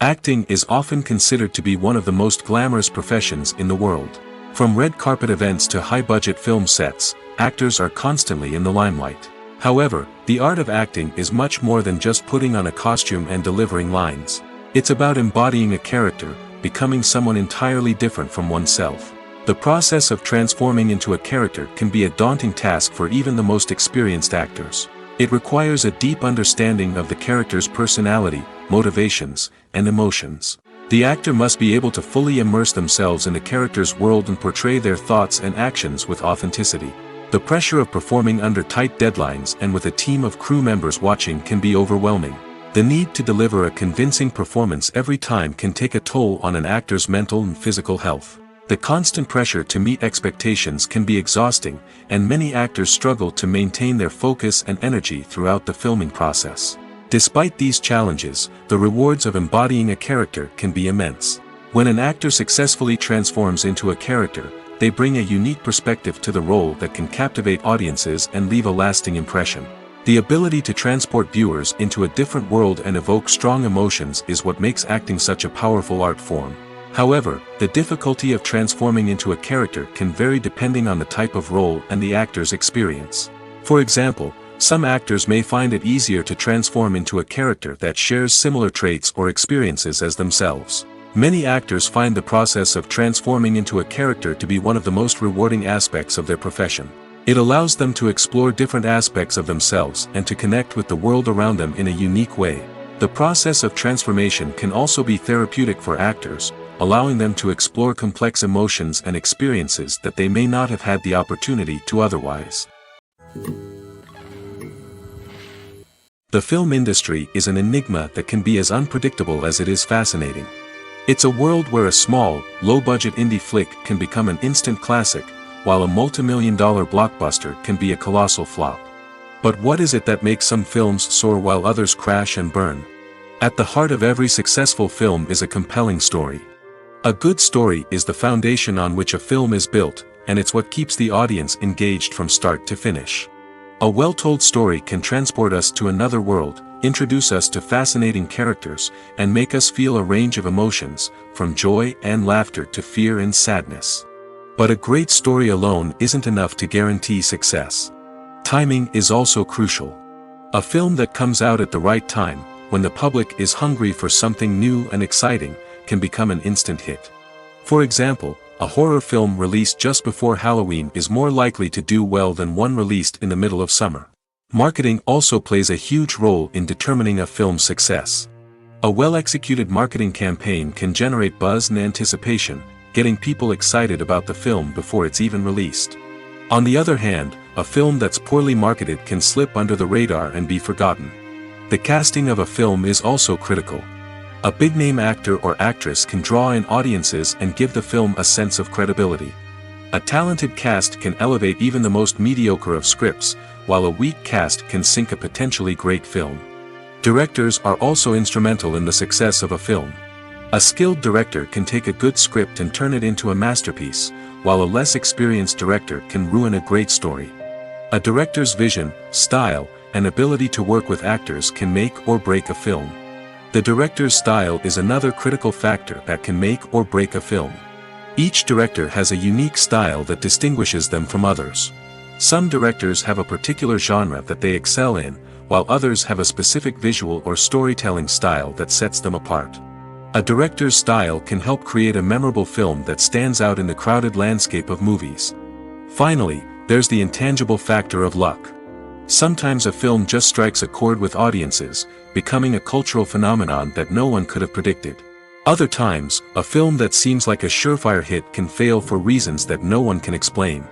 Acting is often considered to be one of the most glamorous professions in the world. From red carpet events to high-budget film sets, actors are constantly in the limelight. However, the art of acting is much more than just putting on a costume and delivering lines. It's about embodying a character, becoming someone entirely different from oneself. The process of transforming into a character can be a daunting task for even the most experienced actors. It requires a deep understanding of the character's personality, motivations, and emotions. The actor must be able to fully immerse themselves in the character's world and portray their thoughts and actions with authenticity. The pressure of performing under tight deadlines and with a team of crew members watching can be overwhelming. The need to deliver a convincing performance every time can take a toll on an actor's mental and physical health. The constant pressure to meet expectations can be exhausting, and many actors struggle to maintain their focus and energy throughout the filming process. Despite these challenges, the rewards of embodying a character can be immense. When an actor successfully transforms into a character, they bring a unique perspective to the role that can captivate audiences and leave a lasting impression. The ability to transport viewers into a different world and evoke strong emotions is what makes acting such a powerful art form. However, the difficulty of transforming into a character can vary depending on the type of role and the actor's experience. For example, some actors may find it easier to transform into a character that shares similar traits or experiences as themselves. Many actors find the process of transforming into a character to be one of the most rewarding aspects of their profession. It allows them to explore different aspects of themselves and to connect with the world around them in a unique way. The process of transformation can also be therapeutic for actors, allowing them to explore complex emotions and experiences that they may not have had the opportunity to otherwise. The film industry is an enigma that can be as unpredictable as it is fascinating. It's a world where a small, low-budget indie flick can become an instant classic, while a multi-million-dollar blockbuster can be a colossal flop. But what is it that makes some films soar while others crash and burn? At the heart of every successful film is a compelling story. A good story is the foundation on which a film is built, and it's what keeps the audience engaged from start to finish. A well-told story can transport us to another world, introduce us to fascinating characters, and make us feel a range of emotions, from joy and laughter to fear and sadness. But a great story alone isn't enough to guarantee success. Timing is also crucial. A film that comes out at the right time, when the public is hungry for something new and exciting, can become an instant hit. For example, a horror film released just before Halloween is more likely to do well than one released in the middle of summer. Marketing also plays a huge role in determining a film's success. A well-executed marketing campaign can generate buzz and anticipation, getting people excited about the film before it's even released. On the other hand, a film that's poorly marketed can slip under the radar and be forgotten. The casting of a film is also critical. A big-name actor or actress can draw in audiences and give the film a sense of credibility. A talented cast can elevate even the most mediocre of scripts, while a weak cast can sink a potentially great film. Directors are also instrumental in the success of a film. A skilled director can take a good script and turn it into a masterpiece, while a less experienced director can ruin a great story. A director's vision, style, and ability to work with actors can make or break a film. The director's style is another critical factor that can make or break a film. Each director has a unique style that distinguishes them from others. Some directors have a particular genre that they excel in, while others have a specific visual or storytelling style that sets them apart. A director's style can help create a memorable film that stands out in the crowded landscape of movies. Finally, there's the intangible factor of luck. Sometimes a film just strikes a chord with audiences, becoming a cultural phenomenon that no one could have predicted. Other times, a film that seems like a surefire hit can fail for reasons that no one can explain.